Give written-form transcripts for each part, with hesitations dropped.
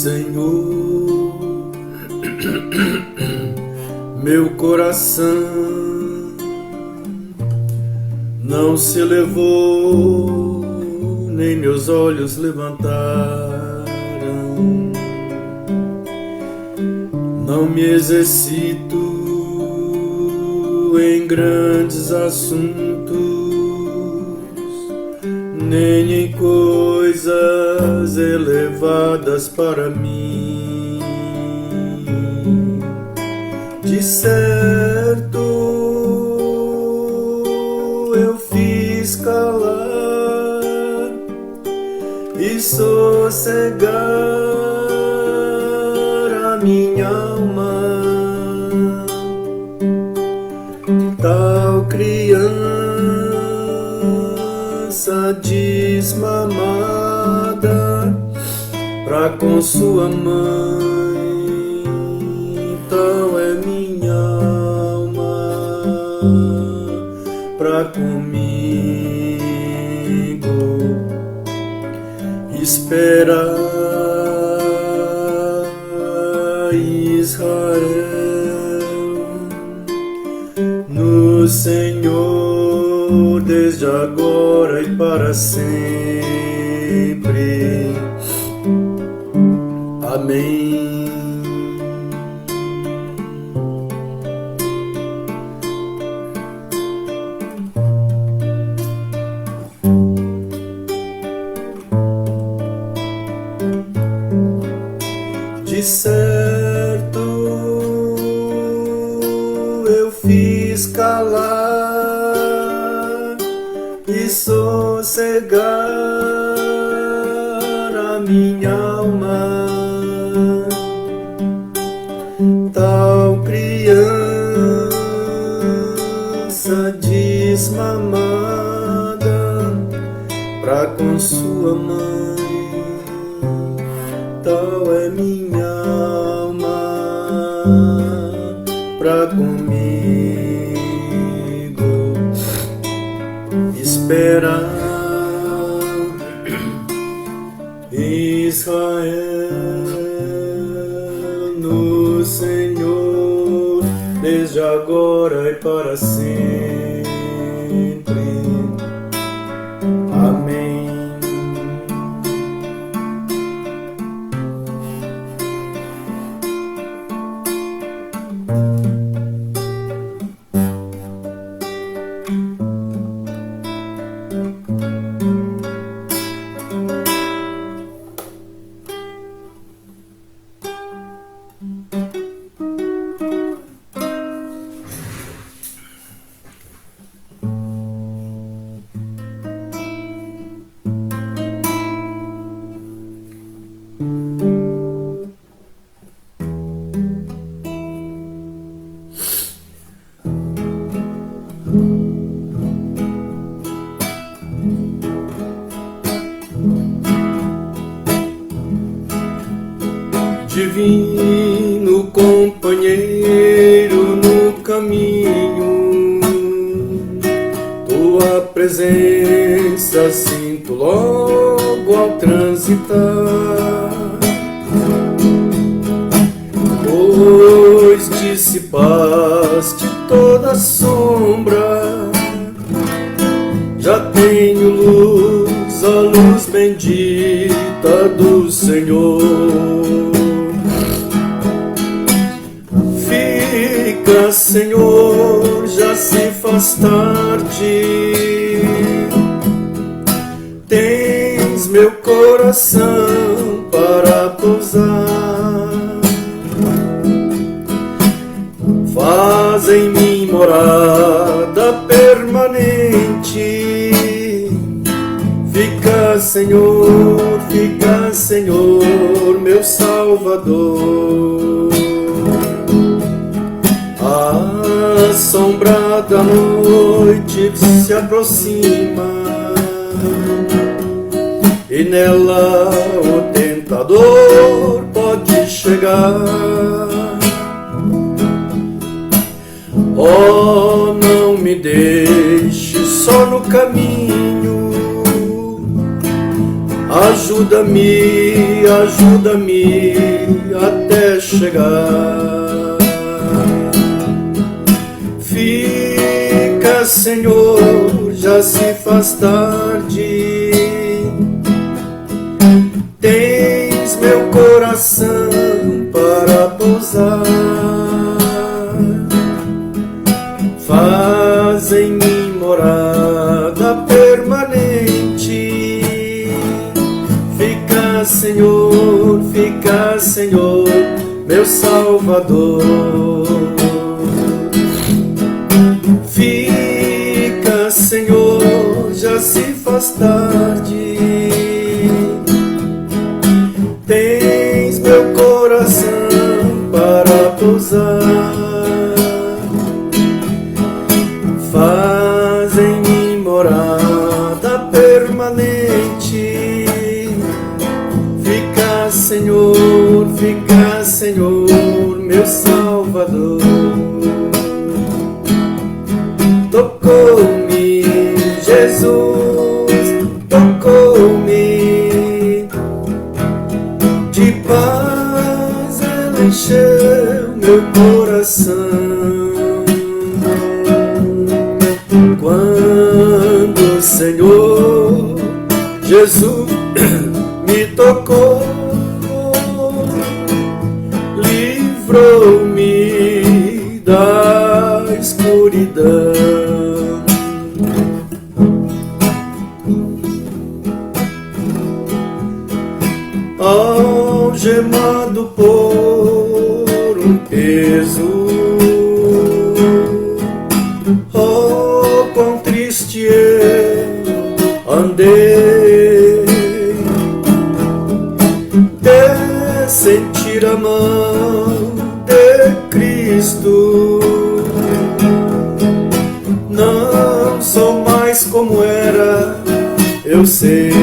Senhor, meu coração não se elevou, nem meus olhos levantaram. Não me exercito em grandes assuntos, nem em coisas elevadas para mim. De certo eu fiz calar e sossegar a minha alma, tal criança desmamada pra com sua mãe, tal é minha alma pra comigo. Espera, Israel, no Senhor, desde agora e para sempre. Amém. De certo eu fiz calar e sossegar a minha alma, tal criança desmamada pra com sua mãe, tal é minha alma pra comigo. Espera, Israel, no Senhor, desde agora e para sempre. Amém. Divino companheiro no caminho, tua presença sinto logo ao transitar, pois dissipaste toda sombra, já tenho luz, a luz bendita do Senhor. Senhor, já se faz tarde, tens meu coração para pousar, faz em mim morada permanente. Fica, Senhor, meu Salvador. A sombra da noite se aproxima e nela o tentador pode chegar. Oh, não me deixe só no caminho, Ajuda-me, ajuda-me até chegar. Fica, Senhor, já se faz tarde. Tens meu coração para pousar. Faz em mim morada permanente. Fica, Senhor, meu Salvador. Fica, Senhor, já se faz tarde. Tens meu coração para pousar. Faz em mim morada permanente. Fica, Senhor, meu Salvador. Tocou-me, Jesus, tocou-me. De paz ela encheu meu coração. Quando o Senhor Jesus me tocou, livrou-me da escuridão. Algemado por um peso, oh, quão triste eu andei de sentir a mão de Cristo. Não sou mais como era, eu sei.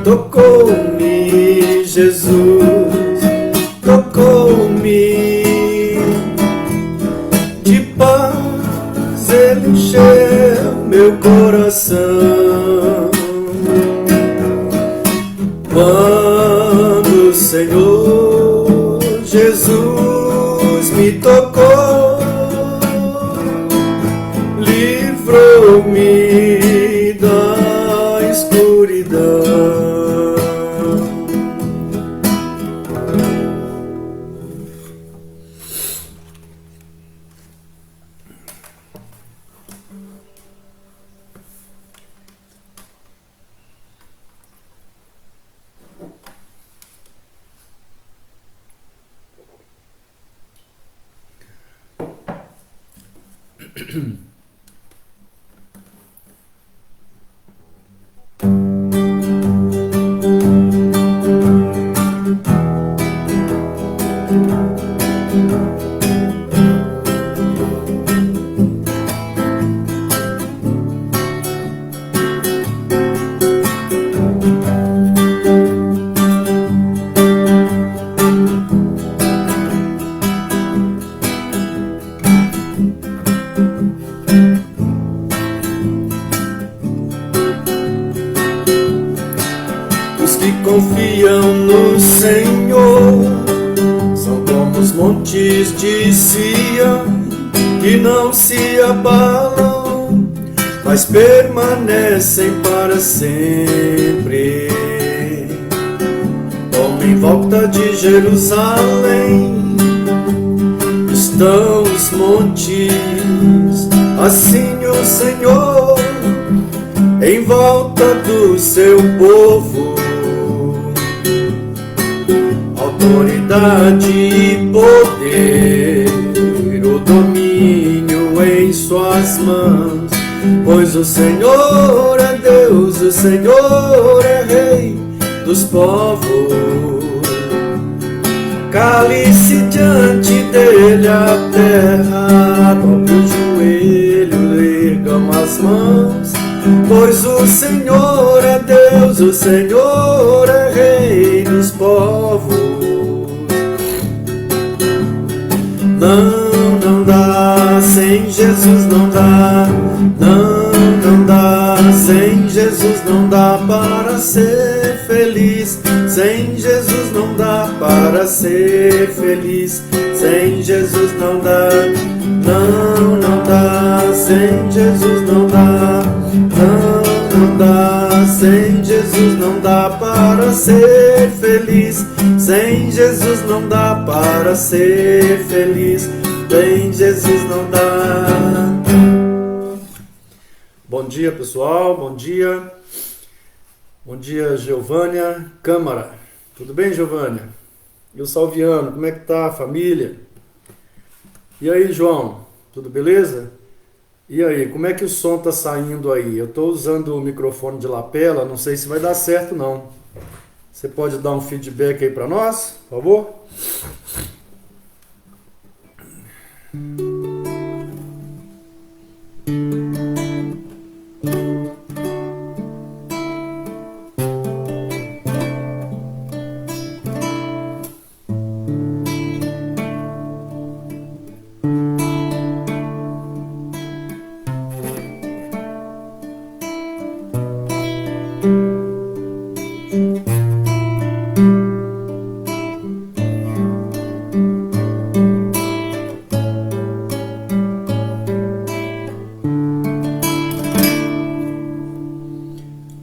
Tocou-me, Jesus, tocou-me. De paz ele encheu meu coração. Quando o Senhor Jesus me tocou, livrou-me da escuridão. Confiam no Senhor, são como os montes de Sião, que não se abalam, mas permanecem para sempre. Como em volta de Jerusalém estão os montes, assim o Senhor em volta do seu povo. Autoridade e poder, o domínio em suas mãos, pois o Senhor é Deus, o Senhor é Rei dos povos. Cale-se diante dele a terra, dobre o joelho, ergam as mãos, pois o Senhor é Deus, o Senhor é Rei dos povos. Não dá, sem Jesus não dá. Não dá, sem Jesus Jesus não dá para ser feliz. Sem Jesus não dá para ser feliz. Sem Jesus não dá. Não, não dá. Sem Jesus não dá. Não, não dá. Sem Jesus não dá para ser feliz. Sem Jesus não dá para ser feliz. Sem Jesus não dá. Bom dia, pessoal. Bom dia. Bom dia, Giovânia Câmara. Tudo bem, Giovânia? E o Salviano, como é que tá a família? E aí, João? Tudo beleza? E aí, como é que o som tá saindo aí? Eu tô usando o microfone de lapela, não sei se vai dar certo não. Você pode dar um feedback aí para nós, por favor?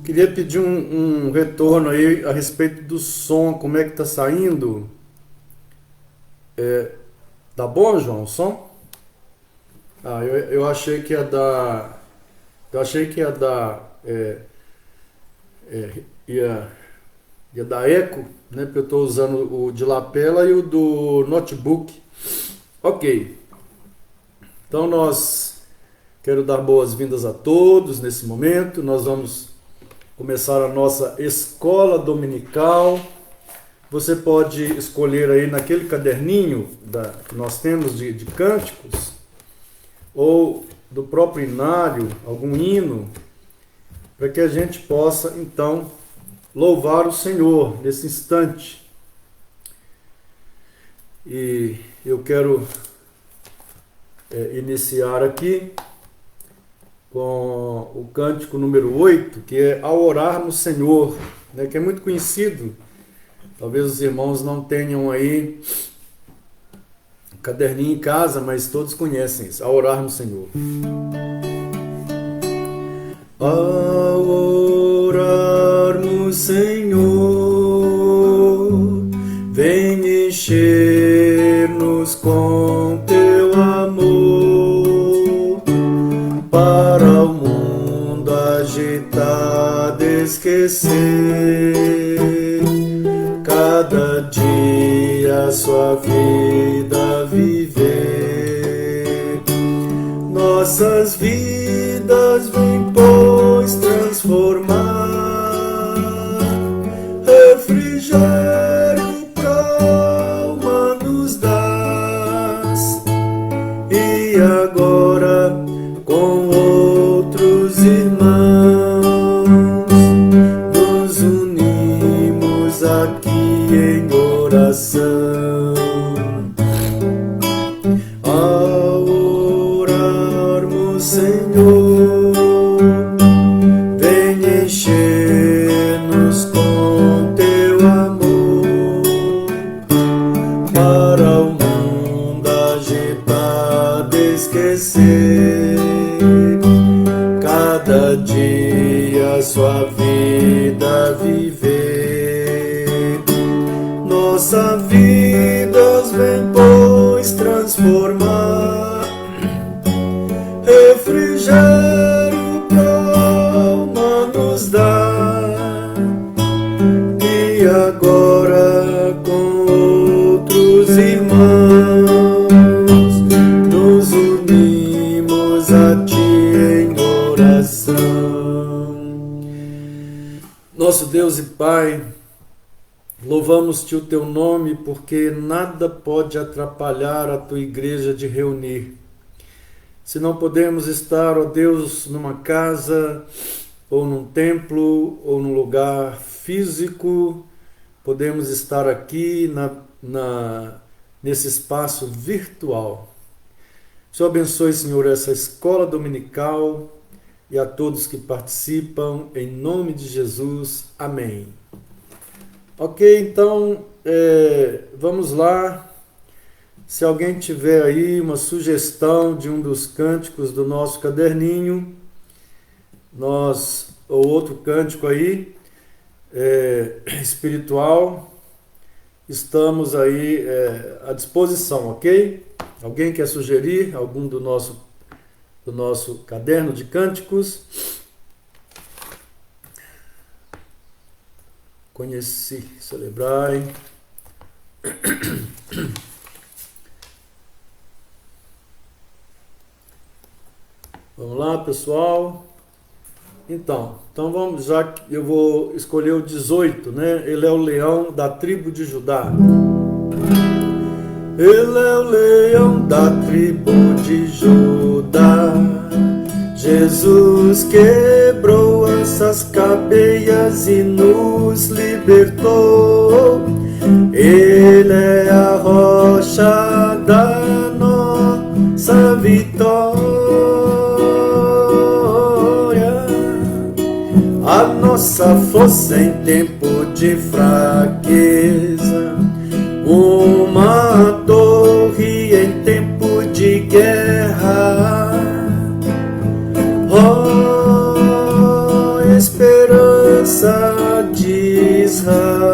Queria pedir um retorno aí a respeito do som, como é que tá saindo? Tá bom, João, o som? Eu achei que ia dar. Eu achei que ia dar. Ia dar eco, né? Porque eu estou usando o de lapela e o do notebook. Ok. Então quero dar boas-vindas a todos nesse momento. Nós vamos começar a nossa escola dominical. Você pode escolher aí naquele caderninho que nós temos de cânticos, ou do próprio inário, algum hino, para que a gente possa então louvar o Senhor nesse instante. E eu quero iniciar aqui com o cântico número 8, que é Ao Orar no Senhor, né, que é muito conhecido. Talvez os irmãos não tenham aí um caderninho em casa, mas todos conhecem isso, Ao Orar no Senhor. Ao orar no Senhor, vem encher-nos com teu amor, para o mundo agitado esquecer, cada dia sua vida viver. Nossas vidas vem, pois, transformar, refrigério pra alma nos dás. E agora com outros irmãos nos unimos aqui em oração. Ao orarmos, Senhor, vem encher-nos com teu amor, para o mundo agitado esquecer, cada dia sua vida viver. Nossa vida vem, pois, transformar, refrigério pra alma nos dá. E agora com outros irmãos nos unimos a ti em oração. Nosso Deus e Pai, louvamos-te o teu nome, porque nada pode atrapalhar a tua igreja de reunir. Se não podemos estar, ó Deus, numa casa, ou num templo, ou num lugar físico, podemos estar aqui nesse espaço virtual. Senhor, abençoe, Senhor, essa escola dominical, e a todos que participam, em nome de Jesus. Amém. Ok, então vamos lá. Se alguém tiver aí uma sugestão de um dos cânticos do nosso caderninho, ou outro cântico aí, espiritual, estamos aí à disposição, ok? Alguém quer sugerir algum do nosso caderno de cânticos? Conheci, celebrai. Vamos lá, pessoal. Então vamos, já que eu vou escolher o 18, né? Ele é o leão da tribo de Judá. Ele é o leão da tribo de Judá. Jesus quebrou essas cadeias e nos libertou. Ele é a rocha da nossa vitória. A nossa força em tempo de fraqueza, uma torre em tempo de guerra. Oh, esperança de Israel.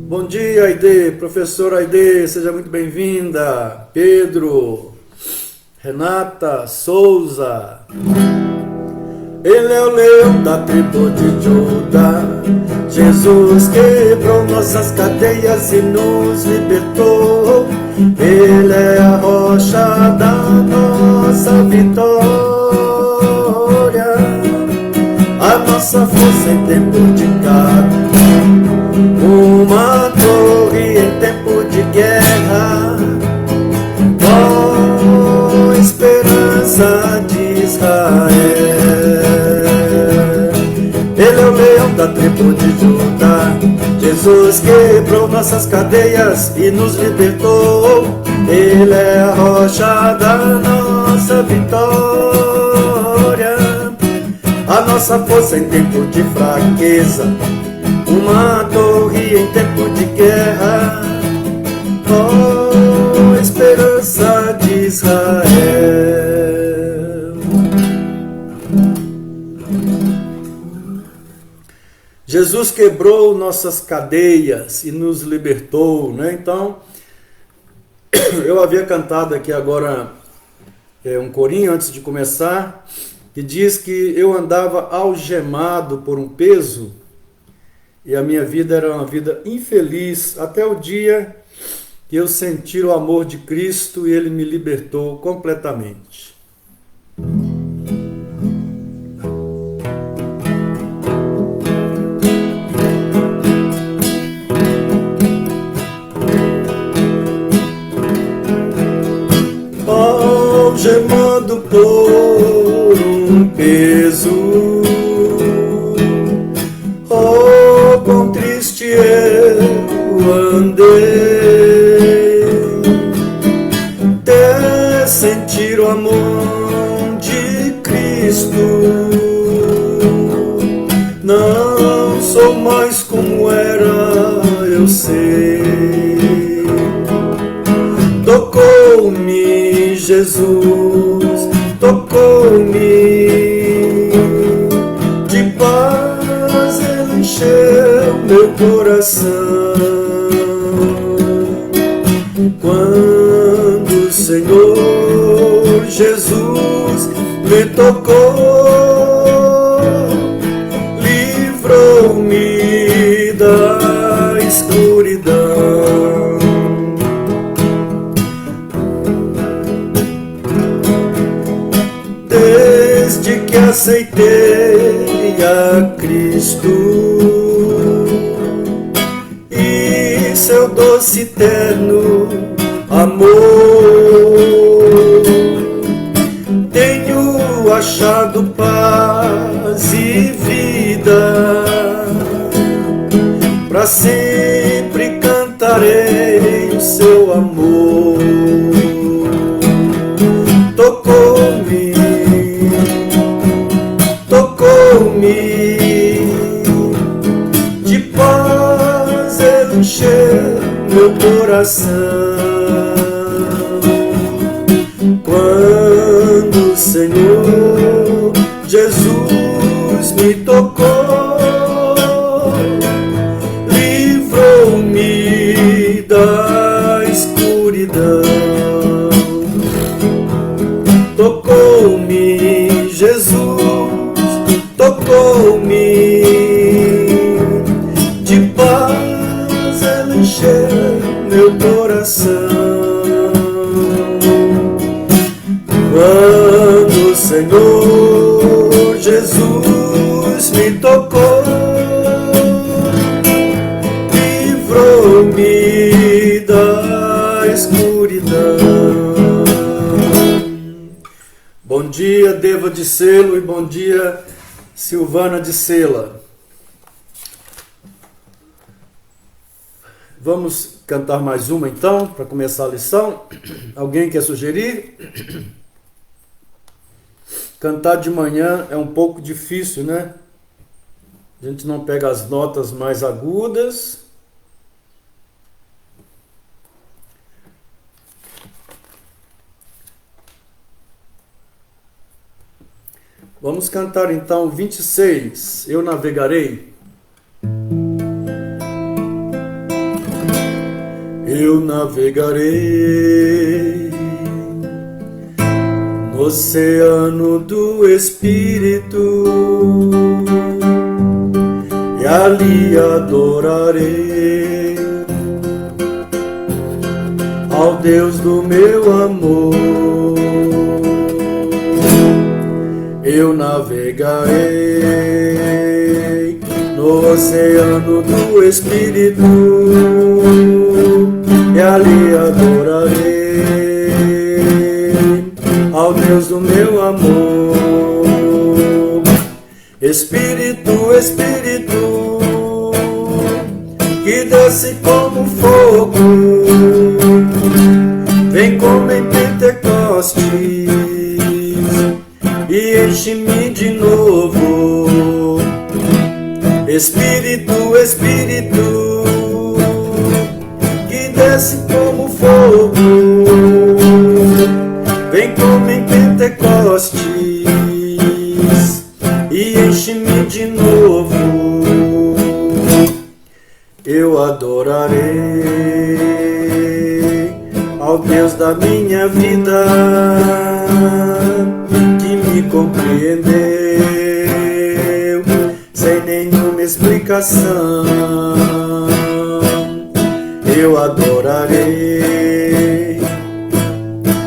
Bom dia, Aide, professora Aide, seja muito bem-vinda. Pedro, Renata, Souza. Ele é o leão da tribo de Judá. Jesus quebrou nossas cadeias e nos libertou. Ele é a rocha da nossa vitória. A nossa força em tempo de guerra, uma torre em tempo de guerra. Oh, esperança de Israel. Ele é o leão da tribo de Judá. Jesus quebrou nossas cadeias e nos libertou. Ele é a rocha da nossa vitória. A nossa força em tempo de fraqueza, uma torre em tempo de guerra. Oh, esperança de Israel. Jesus quebrou nossas cadeias e nos libertou, né? Então, eu havia cantado aqui agora um corinho antes de começar, que diz que eu andava algemado por um peso e a minha vida era uma vida infeliz até o dia que eu senti o amor de Cristo e Ele me libertou completamente. Algemado por um peso, oh, quão triste eu andei, até sentir o amor de Cristo. Não sou mais como era, eu sei. Tocou-me Jesus, tocou-me, de paz Ele encheu meu coração. Quando o Senhor Jesus me tocou, livrou-me da escuridão. Desde que aceitei a Cristo e seu doce eterno amor, tenho achado paz e vida. Para sempre cantarei o seu amor. de paz ele encheu meu coração. Quando o Senhor Jesus me tocou, livrou-me da escuridão. Tocou-me, Jesus, tocou-me, de paz ele encheu meu coração. Quando o Senhor Jesus me tocou, livrou-me da escuridão. Bom dia, Deva de Selo, e bom dia, Silvana de Sela. Vamos cantar mais uma então, para começar a lição. Alguém quer sugerir? Cantar de manhã é um pouco difícil, né? A gente não pega as notas mais agudas. Vamos cantar então 26, Eu Navegarei. Eu navegarei no oceano do Espírito e ali adorarei ao Deus do meu amor. Eu navegarei no oceano do Espírito e ali adorarei ao Deus do meu amor. Espírito, Espírito, que desce como fogo, vem como em Pentecostes e enche-me de novo. Espírito, Espírito, que desce como fogo, vem como em Pentecostes e enche-me de novo. Eu adorarei ao Deus da minha vida, que me compreendeu sem nenhuma explicação. Eu adorarei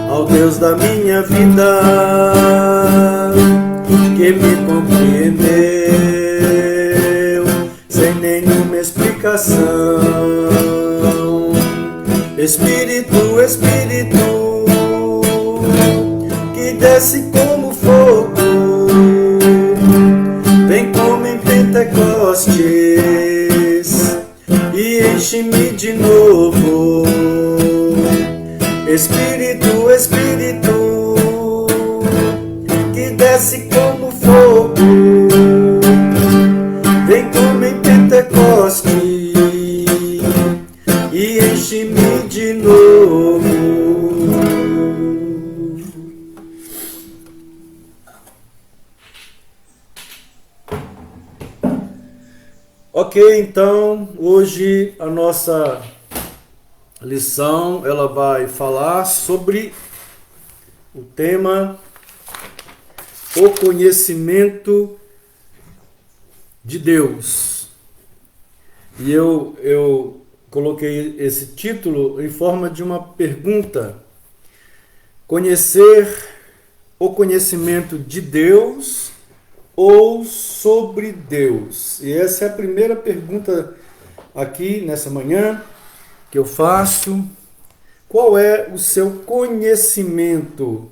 ao Deus da minha vida, que me compreendeu sem nenhuma explicação. Espírito, Espírito, que desce como fogo, vem como em Pentecostes e enche-me de novo. Espírito, Espírito, que desce como fogo, vem como em Pentecostes e enche-me de novo. Ok, então, hoje a nossa lição, ela vai falar sobre o tema o conhecimento de Deus. E eu coloquei esse título em forma de uma pergunta: conhecer o conhecimento de Deus ou sobre Deus? E essa é a primeira pergunta aqui nessa manhã que eu faço. Qual é o seu conhecimento?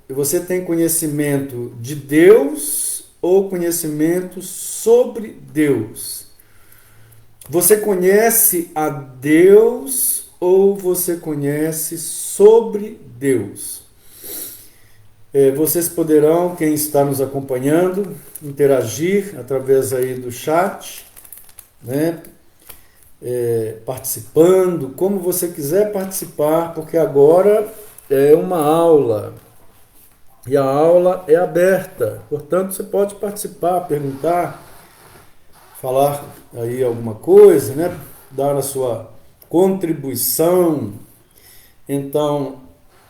Você tem conhecimento de Deus ou conhecimento sobre Deus? Você conhece a Deus ou você conhece sobre Deus? Vocês poderão, quem está nos acompanhando, interagir através aí do chat, né? Participando, como você quiser participar, porque agora é uma aula e a aula é aberta, portanto você pode participar, perguntar, falar aí alguma coisa, né? Dar a sua contribuição. Então,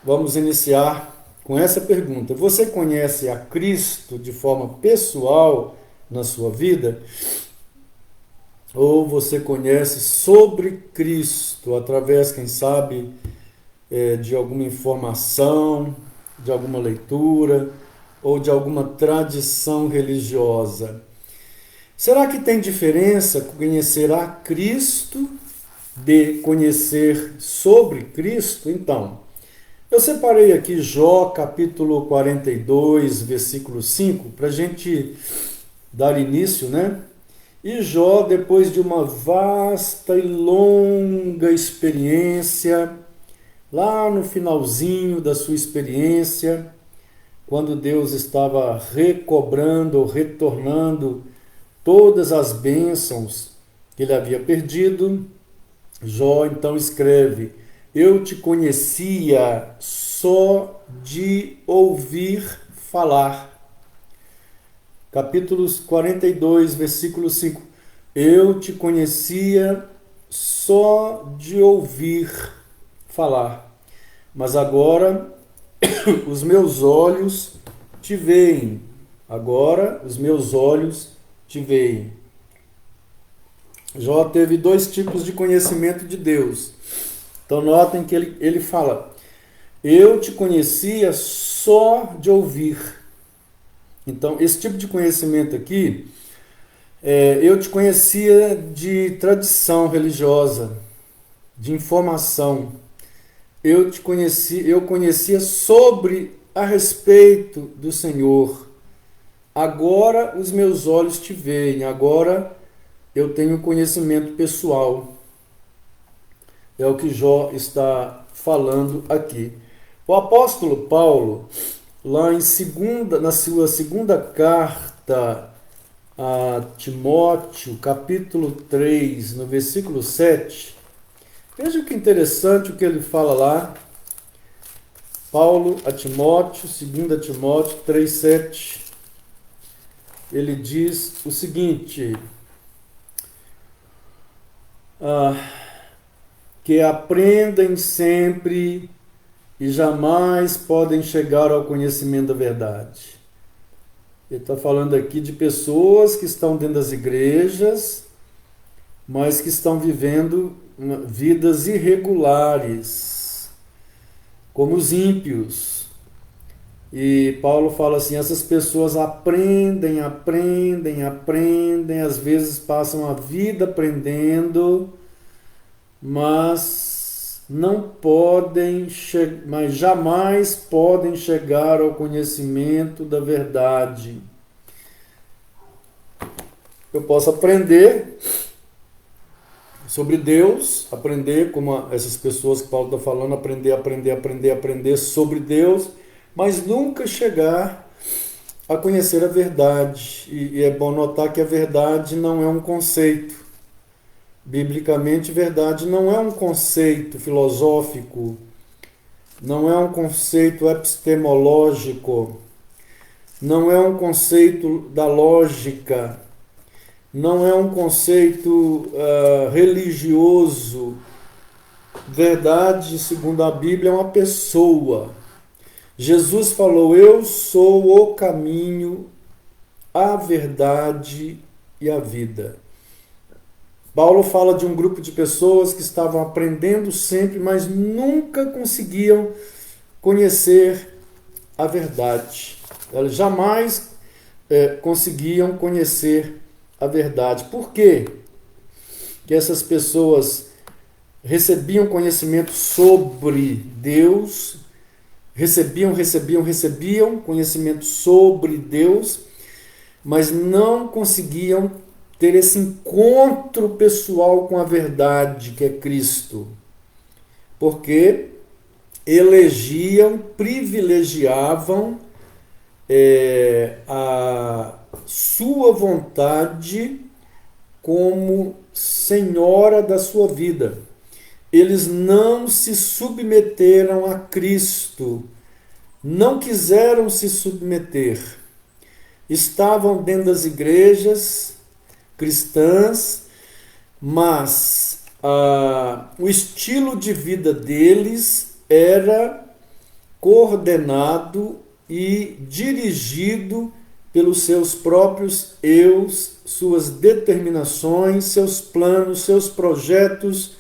vamos iniciar com essa pergunta. Você conhece a Cristo de forma pessoal na sua vida? Ou você conhece sobre Cristo através, quem sabe, de alguma informação, de alguma leitura ou de alguma tradição religiosa? Será que tem diferença conhecer a Cristo de conhecer sobre Cristo? Então, eu separei aqui Jó capítulo 42, versículo 5, para a gente dar início, né? E Jó, depois de uma vasta e longa experiência, lá no finalzinho da sua experiência, quando Deus estava recobrando, retornando todas as bênçãos que ele havia perdido, Jó então escreve: eu te conhecia só de ouvir falar. Capítulos 42, versículo 5. Eu te conhecia só de ouvir falar, mas agora os meus olhos te veem. Agora os meus olhos te veem. Jó teve dois tipos de conhecimento de Deus. Então notem que ele fala: eu te conhecia só de ouvir. Então esse tipo de conhecimento aqui, eu te conhecia de tradição religiosa, de informação. Eu conhecia sobre a respeito do Senhor. Agora os meus olhos te veem. Agora eu tenho conhecimento pessoal. É o que Jó está falando aqui. O apóstolo Paulo, lá na sua segunda carta a Timóteo, capítulo 3, no versículo 7, veja que interessante o que ele fala lá. Paulo a Timóteo, 2 Timóteo 3, 7, ele diz o seguinte: que aprendem sempre e jamais podem chegar ao conhecimento da verdade. Ele está falando aqui de pessoas que estão dentro das igrejas, mas que estão vivendo vidas irregulares, como os ímpios. E Paulo fala assim: essas pessoas aprendem, às vezes passam a vida aprendendo, mas mas jamais podem chegar ao conhecimento da verdade. Eu posso aprender sobre Deus, aprender como essas pessoas que Paulo está falando, aprender sobre Deus, mas nunca chegar a conhecer a verdade. E é bom notar que a verdade não é um conceito. Biblicamente, verdade não é um conceito filosófico, não é um conceito epistemológico, não é um conceito da lógica, não é um conceito religioso. Verdade, segundo a Bíblia, é uma pessoa. Jesus falou: eu sou o caminho, a verdade e a vida. Paulo fala de um grupo de pessoas que estavam aprendendo sempre, mas nunca conseguiam conhecer a verdade. Elas jamais conseguiam conhecer a verdade. Por quê que essas pessoas recebiam conhecimento sobre Deus, recebiam conhecimento sobre Deus, mas não conseguiam ter esse encontro pessoal com a verdade, que é Cristo? Porque privilegiavam a sua vontade como senhora da sua vida. Eles não se submeteram a Cristo, não quiseram se submeter. Estavam dentro das igrejas cristãs, mas o estilo de vida deles era coordenado e dirigido pelos seus próprios eus, suas determinações, seus planos, seus projetos,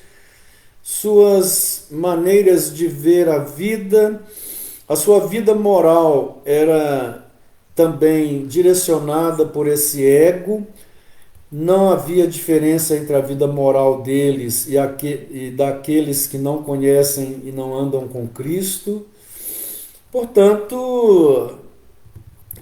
suas maneiras de ver a vida. A sua vida moral era também direcionada por esse ego. Não havia diferença entre a vida moral deles e daqueles que não conhecem e não andam com Cristo. Portanto,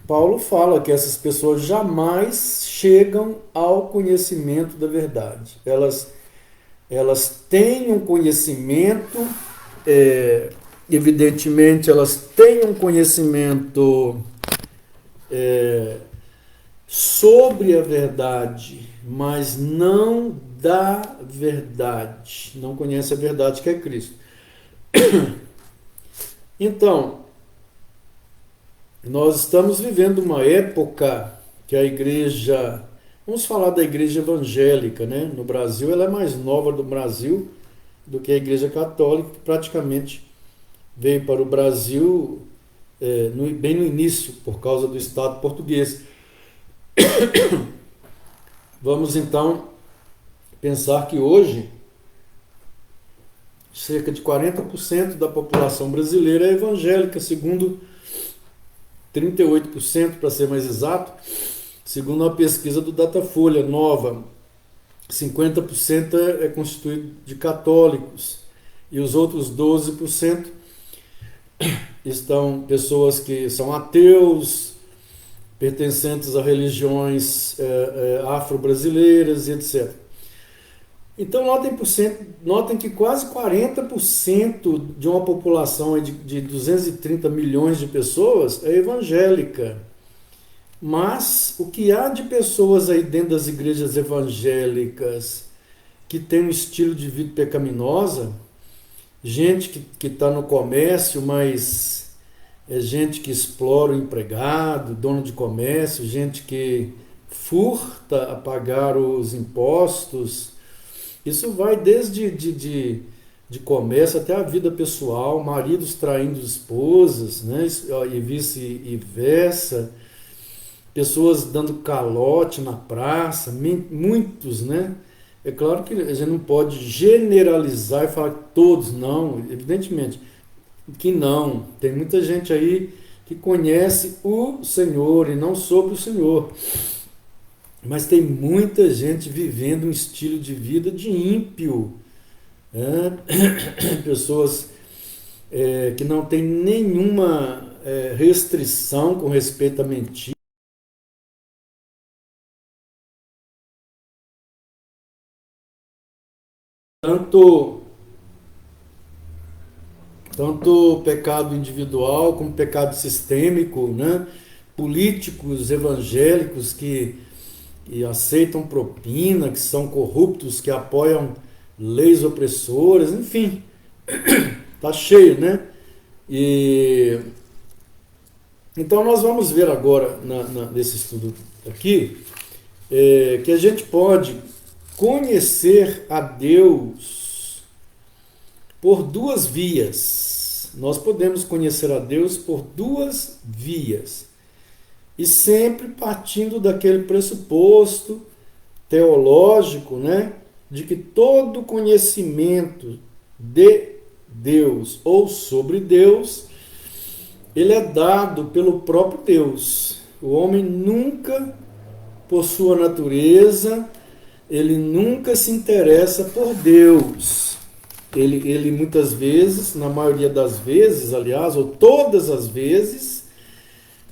Paulo fala que essas pessoas jamais chegam ao conhecimento da verdade. Elas têm um conhecimento, evidentemente, elas têm um conhecimento sobre a verdade, mas não da verdade. Não conhece a verdade que é Cristo. Então, nós estamos vivendo uma época que a igreja, vamos falar da igreja evangélica, né? No Brasil, ela é mais nova do Brasil do que a igreja católica, que praticamente veio para o Brasil bem no início, por causa do Estado português. Vamos então pensar que hoje cerca de 40% da população brasileira é evangélica, segundo 38%, para ser mais exato, segundo uma pesquisa do Datafolha nova. 50% é constituído de católicos e os outros 12% estão pessoas que são ateus, pertencentes a religiões afro-brasileiras e etc. Então notem que quase 40% de uma população de 230 milhões de pessoas é evangélica. Mas o que há de pessoas aí dentro das igrejas evangélicas que tem um estilo de vida pecaminosa, gente que está no comércio, mas é gente que explora o empregado, dono de comércio, gente que furta a pagar os impostos. Isso vai desde de comércio até a vida pessoal, maridos traindo esposas, né? E vice-versa, pessoas dando calote na praça, muitos, né? É claro que a gente não pode generalizar e falar que todos não, evidentemente que não. Tem muita gente aí que conhece o Senhor e não sobre o Senhor. Mas tem muita gente vivendo um estilo de vida de ímpio. Pessoas que não têm nenhuma restrição com respeito à mentira. Tanto pecado individual como pecado sistêmico, né? Políticos evangélicos que aceitam propina, que são corruptos, que apoiam leis opressoras, enfim, tá cheio, né? E então nós vamos ver agora nesse estudo aqui que a gente pode conhecer a Deus por duas vias. Nós podemos conhecer a Deus por duas vias. E sempre partindo daquele pressuposto teológico, né, de que todo conhecimento de Deus ou sobre Deus, ele é dado pelo próprio Deus. O homem nunca, por sua natureza, ele nunca se interessa por Deus. Ele muitas vezes, na maioria das vezes, aliás, ou todas as vezes,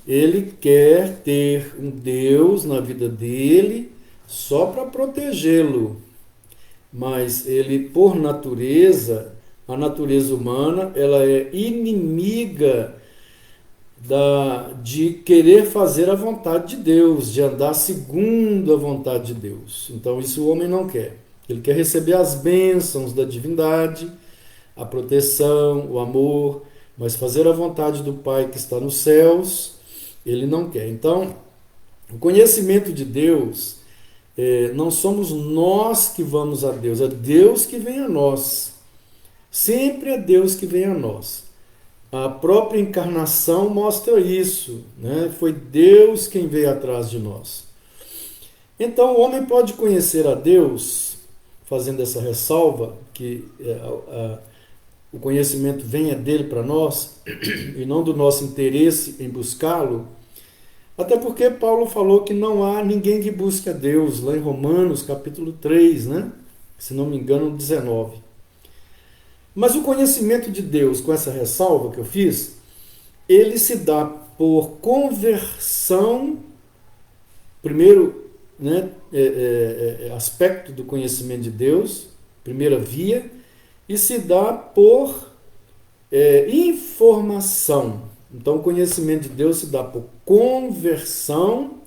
ele quer ter um Deus na vida dele só para protegê-lo. Mas ele, por natureza, a natureza humana, ela é inimiga de querer fazer a vontade de Deus, de andar segundo a vontade de Deus. Então isso o homem não quer. Ele quer receber as bênçãos da divindade, a proteção, o amor, mas fazer a vontade do Pai que está nos céus, ele não quer. Então, o conhecimento de Deus, não somos nós que vamos a Deus, é Deus que vem a nós. Sempre é Deus que vem a nós. A própria encarnação mostra isso, né? Foi Deus quem veio atrás de nós. Então, o homem pode conhecer a Deus, fazendo essa ressalva, que o conhecimento venha dele para nós, e não do nosso interesse em buscá-lo, até porque Paulo falou que não há ninguém que busque a Deus, lá em Romanos, capítulo 3, né? Se não me engano, 19. Mas o conhecimento de Deus, com essa ressalva que eu fiz, ele se dá por conversão, primeiro, né, aspecto do conhecimento de Deus, primeira via, e se dá por informação. Então, o conhecimento de Deus se dá por conversão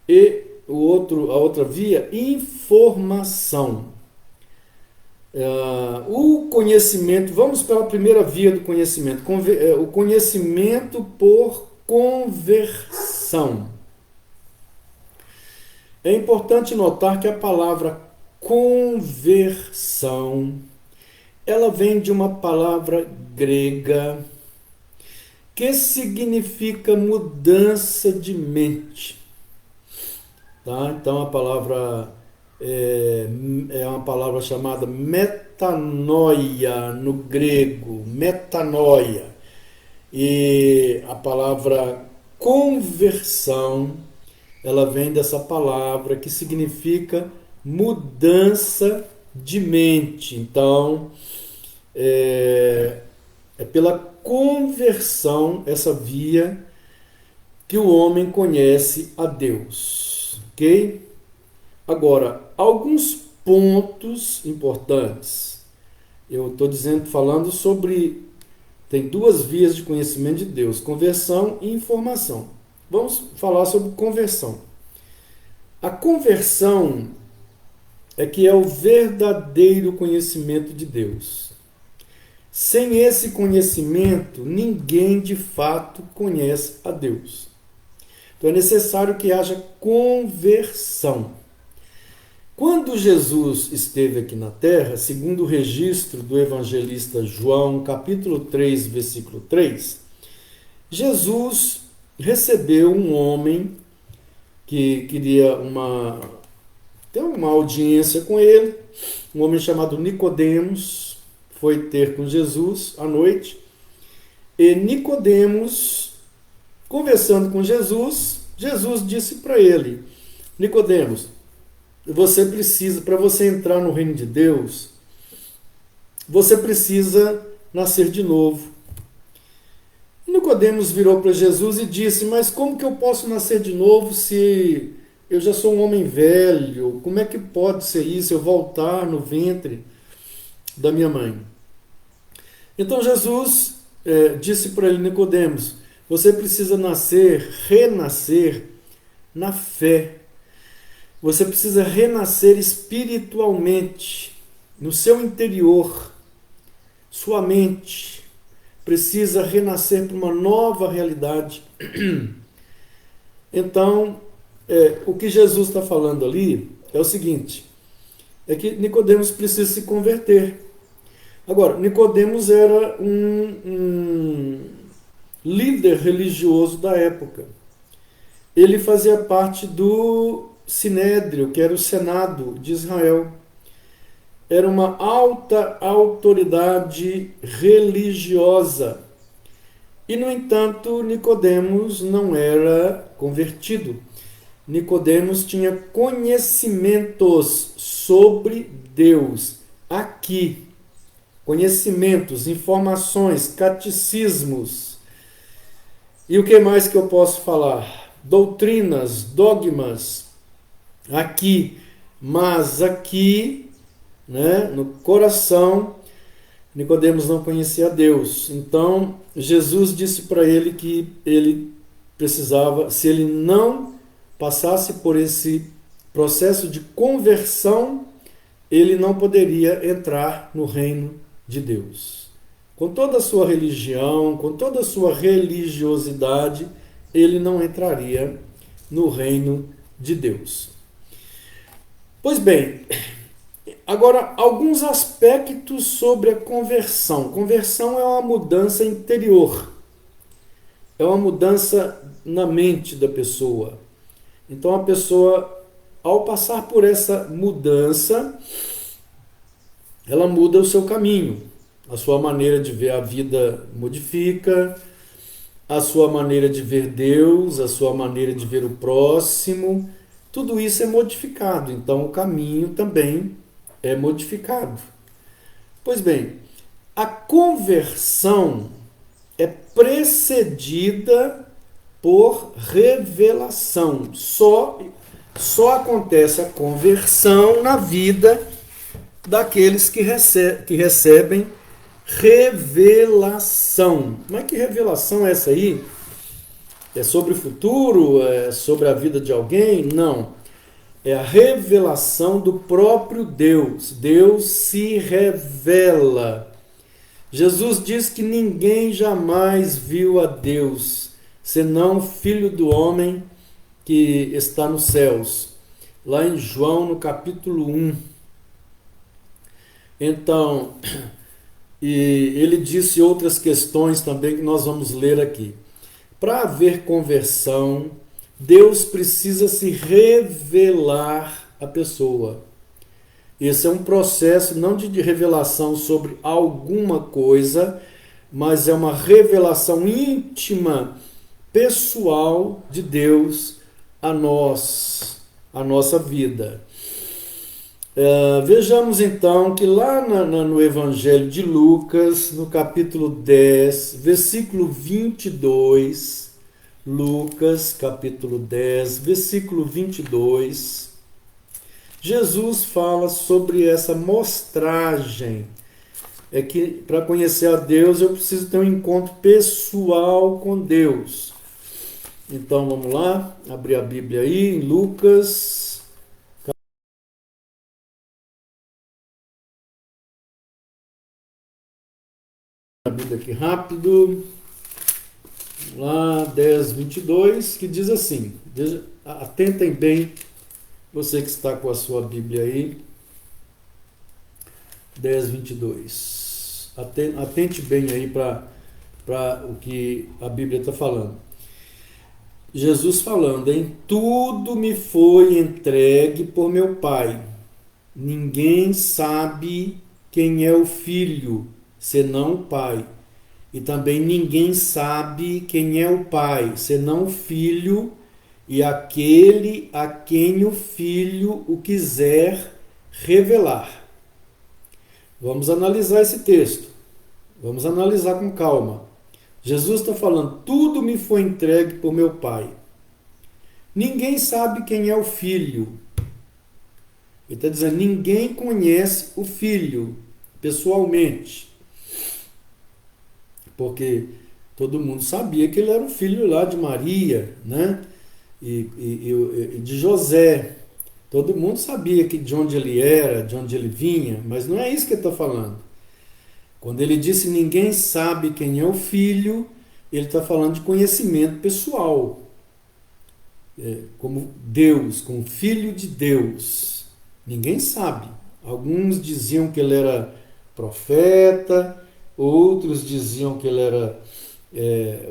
e a outra via, informação. O conhecimento, vamos pela primeira via do conhecimento, o conhecimento por conversão. É importante notar que a palavra conversão, ela vem de uma palavra grega que significa mudança de mente. Tá? Então a palavra é uma palavra chamada metanoia no grego, metanoia. E a palavra conversão, ela vem dessa palavra que significa mudança de mente. Então, é pela conversão, essa via, que o homem conhece a Deus. Ok? Agora, alguns pontos importantes. Eu estou falando sobre... Tem duas vias de conhecimento de Deus, conversão e informação. Vamos falar sobre conversão. A conversão é o verdadeiro conhecimento de Deus. Sem esse conhecimento, ninguém de fato conhece a Deus. Então é necessário que haja conversão. Quando Jesus esteve aqui na terra, segundo o registro do evangelista João, capítulo 3, versículo 3, Jesus recebeu um homem que queria ter uma audiência com ele, um homem chamado Nicodemos, foi ter com Jesus à noite, e Nicodemos, conversando com Jesus, Jesus disse para ele: Nicodemos, você precisa, para você entrar no reino de Deus, você precisa nascer de novo. Nicodemos virou para Jesus e disse: mas como que eu posso nascer de novo se eu já sou um homem velho? Como é que pode ser isso, eu voltar no ventre da minha mãe? Então Jesus disse para ele: Nicodemos, você precisa renascer na fé. Você precisa renascer espiritualmente, no seu interior. Sua mente precisa renascer para uma nova realidade. Então, o que Jesus está falando ali é o seguinte, é que Nicodemos precisa se converter. Agora, Nicodemos era um líder religioso da época. Ele fazia parte do Sinédrio, que era o Senado de Israel. Era uma alta autoridade religiosa. E, no entanto, Nicodemos não era convertido. Nicodemos tinha conhecimentos sobre Deus aqui. Conhecimentos, informações, catecismos. E o que mais que eu posso falar? Doutrinas, dogmas. Aqui, mas aqui, né, no coração, Nicodemos não conhecia Deus. Então, Jesus disse para ele que ele precisava, se ele não passasse por esse processo de conversão, ele não poderia entrar no reino de Deus. Com toda a sua religião, com toda a sua religiosidade, ele não entraria no reino de Deus. Pois bem, agora alguns aspectos sobre a conversão. Conversão é uma mudança interior, é uma mudança na mente da pessoa. Então a pessoa, ao passar por essa mudança, ela muda o seu caminho, a sua maneira de ver a vida modifica, a sua maneira de ver Deus, a sua maneira de ver o próximo, tudo isso é modificado, então o caminho também é modificado. Pois bem, a conversão é precedida por revelação. Só acontece a conversão na vida daqueles que recebem revelação. Mas que revelação é essa aí? É sobre o futuro? É sobre a vida de alguém? Não. É a revelação do próprio Deus. Deus se revela. Jesus diz que ninguém jamais viu a Deus, senão o Filho do Homem que está nos céus. Lá em João, no capítulo 1. Então, e ele disse outras questões também que nós vamos ler aqui. Para haver conversão, Deus precisa se revelar à pessoa. Esse é um processo não de revelação sobre alguma coisa, mas é uma revelação íntima, pessoal de Deus a nós, a nossa vida. Vejamos então que lá no Evangelho de Lucas, no capítulo 10, versículo 22, Lucas, capítulo 10, versículo 22, Jesus fala sobre essa mostragem. É que para conhecer a Deus eu preciso ter um encontro pessoal com Deus. Então vamos lá, abrir a Bíblia aí em Lucas. A Bíblia aqui rápido. Vamos lá, 10, 22, que diz assim. Atentem bem, você que está com a sua Bíblia aí. 10, 22. Atente bem aí para o que a Bíblia está falando. Jesus falando, em tudo me foi entregue por meu Pai. Ninguém sabe quem é o Filho, senão o Pai. E também ninguém sabe quem é o Pai, senão o Filho e aquele a quem o Filho o quiser revelar. Vamos analisar esse texto. Vamos analisar com calma. Jesus está falando, tudo me foi entregue por meu Pai. Ninguém sabe quem é o Filho. Ele está dizendo, ninguém conhece o Filho pessoalmente. Porque todo mundo sabia que ele era o filho lá de Maria, né? E de José. Todo mundo sabia que de onde ele era, de onde ele vinha, mas não é isso que ele está falando. Quando ele disse ninguém sabe quem é o Filho, ele está falando de conhecimento pessoal. Como Deus, como Filho de Deus. Ninguém sabe. Alguns diziam que ele era profeta, outros diziam que ele era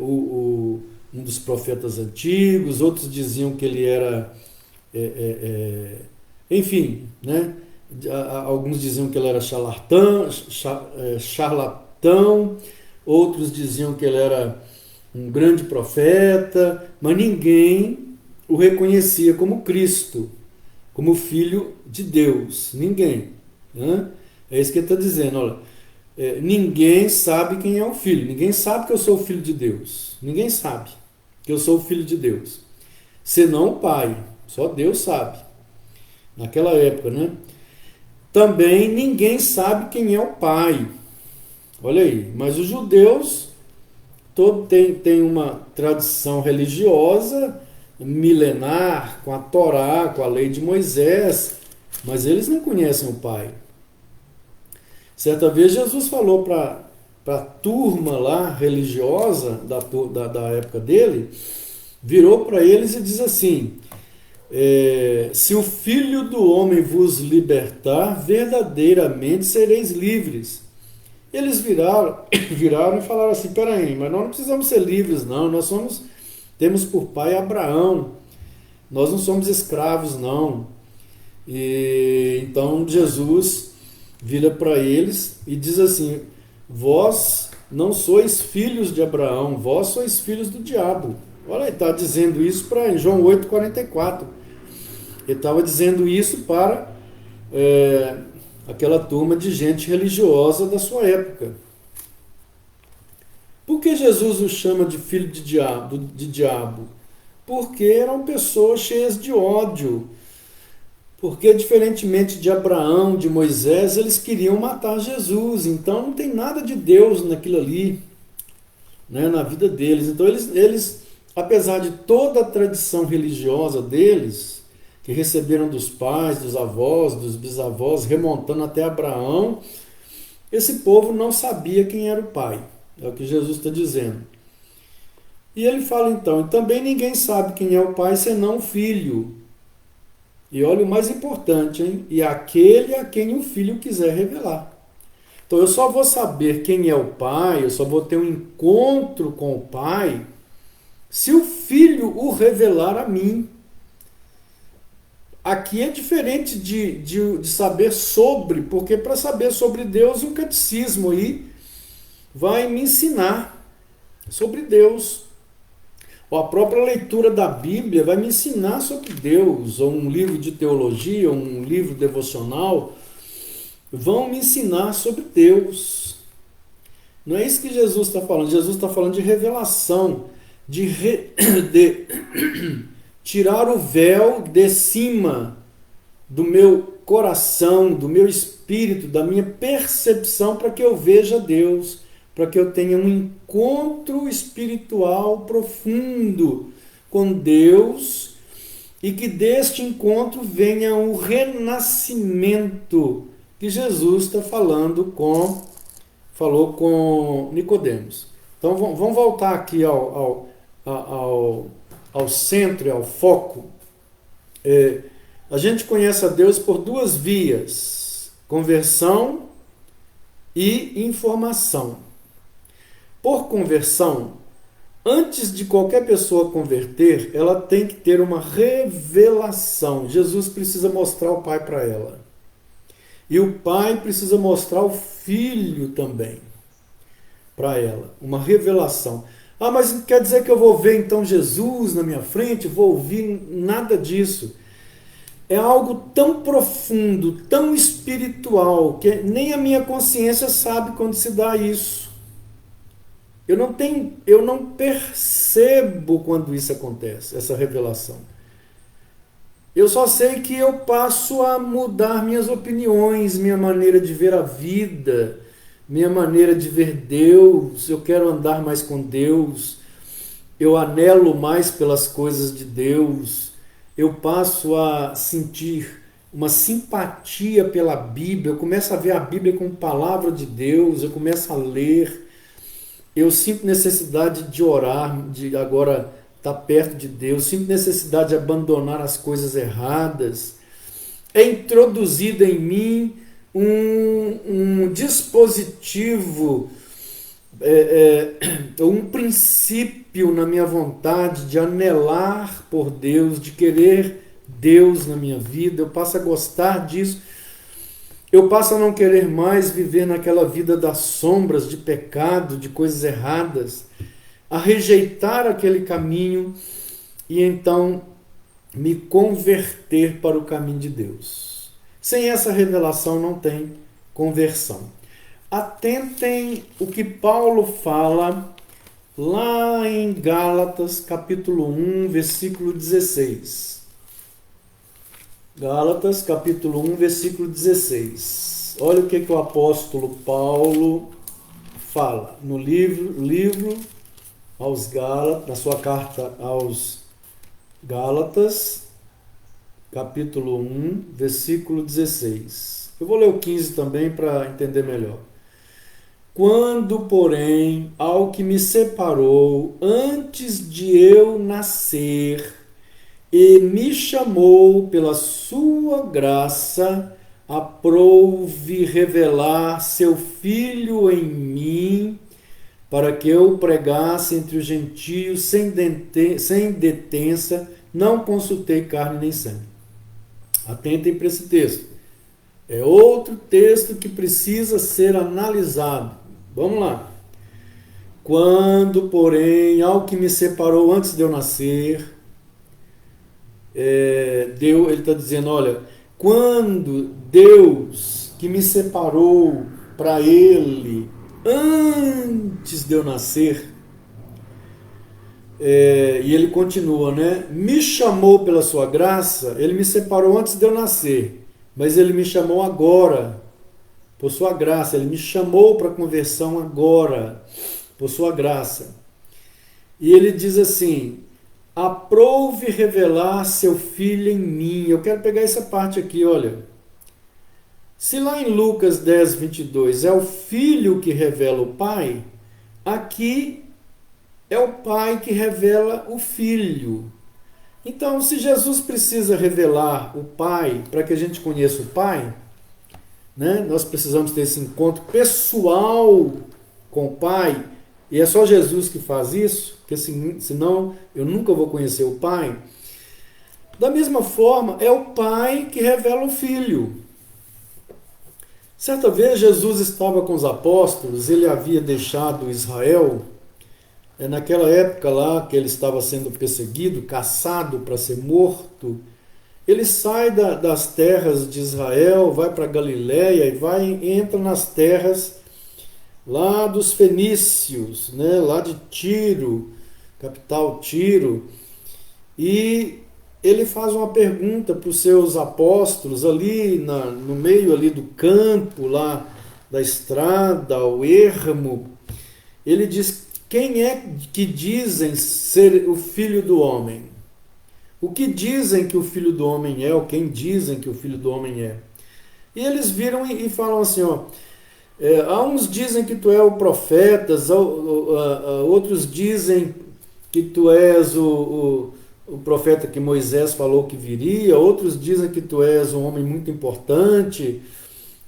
um dos profetas antigos, outros diziam que ele era... enfim, né? Alguns diziam que ele era charlatão, outros diziam que ele era um grande profeta, mas ninguém o reconhecia como Cristo, como Filho de Deus. Ninguém. Né? É isso que ele está dizendo. Olha, ninguém sabe quem é o Filho. Ninguém sabe que eu sou o Filho de Deus. Ninguém sabe que eu sou o Filho de Deus. Senão o Pai. Só Deus sabe. Naquela época, né? Também ninguém sabe quem é o Pai. Olha aí, mas os judeus tem uma tradição religiosa milenar, com a Torá, com a lei de Moisés, mas eles não conhecem o Pai. Certa vez Jesus falou para a turma lá religiosa da época dele, virou para eles e diz assim: se o Filho do Homem vos libertar, verdadeiramente sereis livres. Eles viraram e falaram assim: peraí, mas nós não precisamos ser livres, não. Temos por pai Abraão. Nós não somos escravos, não. E então Jesus vira para eles e diz assim: vós não sois filhos de Abraão, vós sois filhos do diabo. Olha, ele está dizendo isso para João 8,44. Ele estava dizendo isso para aquela turma de gente religiosa da sua época. Por que Jesus os chama de filho de diabo? Porque eram pessoas cheias de ódio. Porque, diferentemente de Abraão, de Moisés, eles queriam matar Jesus. Então não tem nada de Deus naquilo ali, né, na vida deles. Então eles, apesar de toda a tradição religiosa deles, que receberam dos pais, dos avós, dos bisavós, remontando até Abraão, esse povo não sabia quem era o pai. É o que Jesus está dizendo. E ele fala então: e também ninguém sabe quem é o pai senão o filho. E olha o mais importante, hein? E aquele a quem o filho quiser revelar. Então eu só vou saber quem é o pai, eu só vou ter um encontro com o pai, se o filho o revelar a mim. Aqui é diferente de saber sobre, porque para saber sobre Deus, um catecismo aí vai me ensinar sobre Deus. Ou a própria leitura da Bíblia vai me ensinar sobre Deus, ou um livro de teologia, ou um livro devocional, vão me ensinar sobre Deus. Não é isso que Jesus está falando. Jesus está falando de revelação, de tirar o véu de cima do meu coração, do meu espírito, da minha percepção, para que eu veja Deus, para que eu tenha um encontro espiritual profundo com Deus e que deste encontro venha o renascimento que Jesus está falou com Nicodemos. Então vamos voltar aqui ao centro, ao foco. A gente conhece a Deus por duas vias: conversão e informação. Por conversão, antes de qualquer pessoa converter, ela tem que ter uma revelação. Jesus precisa mostrar o Pai para ela. E o Pai precisa mostrar o Filho também para ela. Uma revelação. Ah, mas quer dizer que eu vou ver então Jesus na minha frente? Vou ouvir? Nada disso. É algo tão profundo, tão espiritual, que nem a minha consciência sabe quando se dá isso. Eu não percebo quando isso acontece, essa revelação. Eu só sei que eu passo a mudar minhas opiniões, minha maneira de ver a vida, minha maneira de ver Deus. Eu quero andar mais com Deus, eu anelo mais pelas coisas de Deus, eu passo a sentir uma simpatia pela Bíblia, eu começo a ver a Bíblia como palavra de Deus, eu começo a ler. Eu sinto necessidade de orar, de agora estar perto de Deus, sinto necessidade de abandonar as coisas erradas. É introduzido em mim um dispositivo, um princípio na minha vontade de anelar por Deus, de querer Deus na minha vida. Eu passo a gostar disso. Eu passo a não querer mais viver naquela vida das sombras, de pecado, de coisas erradas, a rejeitar aquele caminho e então me converter para o caminho de Deus. Sem essa revelação não tem conversão. Atentem o que Paulo fala lá em Gálatas, capítulo 1, versículo 16. Gálatas, capítulo 1, versículo 16. Olha o que o apóstolo Paulo fala no livro aos Gálatas, na sua carta aos Gálatas, capítulo 1, versículo 16. Eu vou ler o 15 também para entender melhor. Quando, porém, ao que me separou antes de eu nascer e me chamou pela sua graça, aprouve revelar seu Filho em mim, para que eu pregasse entre os gentios sem detença, não consultei carne nem sangue. Atentem para esse texto. É outro texto que precisa ser analisado. Vamos lá. Quando, porém, ao que me separou antes de eu nascer, ele está dizendo, olha, quando Deus que me separou para Ele antes de eu nascer, e ele continua, né? Me chamou pela sua graça, ele me separou antes de eu nascer, mas ele me chamou agora, por sua graça, ele me chamou para conversão agora, por sua graça. E ele diz assim, aprouve revelar seu Filho em mim. Eu quero pegar essa parte aqui, olha. Se lá em Lucas 10, 22 é o Filho que revela o Pai, aqui é o Pai que revela o Filho. Então, se Jesus precisa revelar o Pai para que a gente conheça o Pai, né, nós precisamos ter esse encontro pessoal com o Pai, e é só Jesus que faz isso, porque senão eu nunca vou conhecer o Pai. Da mesma forma, é o Pai que revela o Filho. Certa vez Jesus estava com os apóstolos, ele havia deixado Israel, naquela época lá que ele estava sendo perseguido, caçado para ser morto. Ele sai das terras de Israel, vai para Galiléia e entra nas terras lá dos fenícios, né, lá de Tiro, capital Tiro, e ele faz uma pergunta para os seus apóstolos ali no meio ali do campo, lá da estrada, ao ermo. Ele diz, quem é que dizem ser o Filho do Homem? O que dizem que o Filho do Homem é, ou quem dizem que o Filho do Homem é? E eles viram e falam assim, ó, há uns dizem que tu és o profeta, outros dizem que tu és o profeta que Moisés falou que viria, outros dizem que tu és um homem muito importante.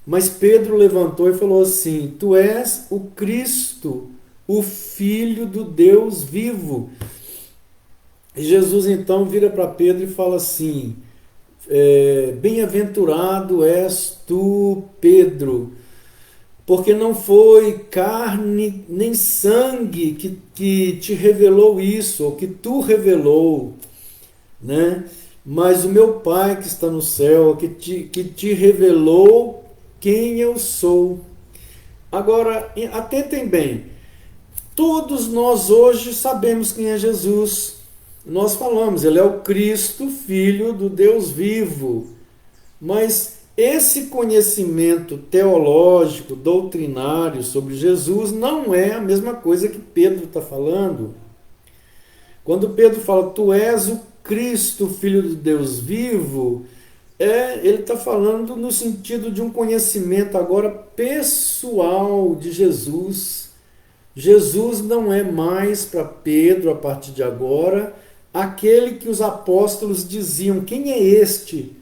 Mas Pedro levantou e falou assim, tu és o Cristo, o Filho do Deus vivo. E Jesus então vira para Pedro e fala assim, bem-aventurado és tu, Pedro, porque não foi carne nem sangue que te revelou isso, ou que tu revelou, né? Mas o meu Pai que está no céu, que te revelou quem eu sou. Agora, atentem bem, todos nós hoje sabemos quem é Jesus. Nós falamos, ele é o Cristo, Filho do Deus vivo. Mas esse conhecimento teológico, doutrinário sobre Jesus não é a mesma coisa que Pedro está falando. Quando Pedro fala, tu és o Cristo, Filho do Deus vivo, ele está falando no sentido de um conhecimento agora pessoal de Jesus. Jesus não é mais para Pedro, a partir de agora, aquele que os apóstolos diziam, quem é este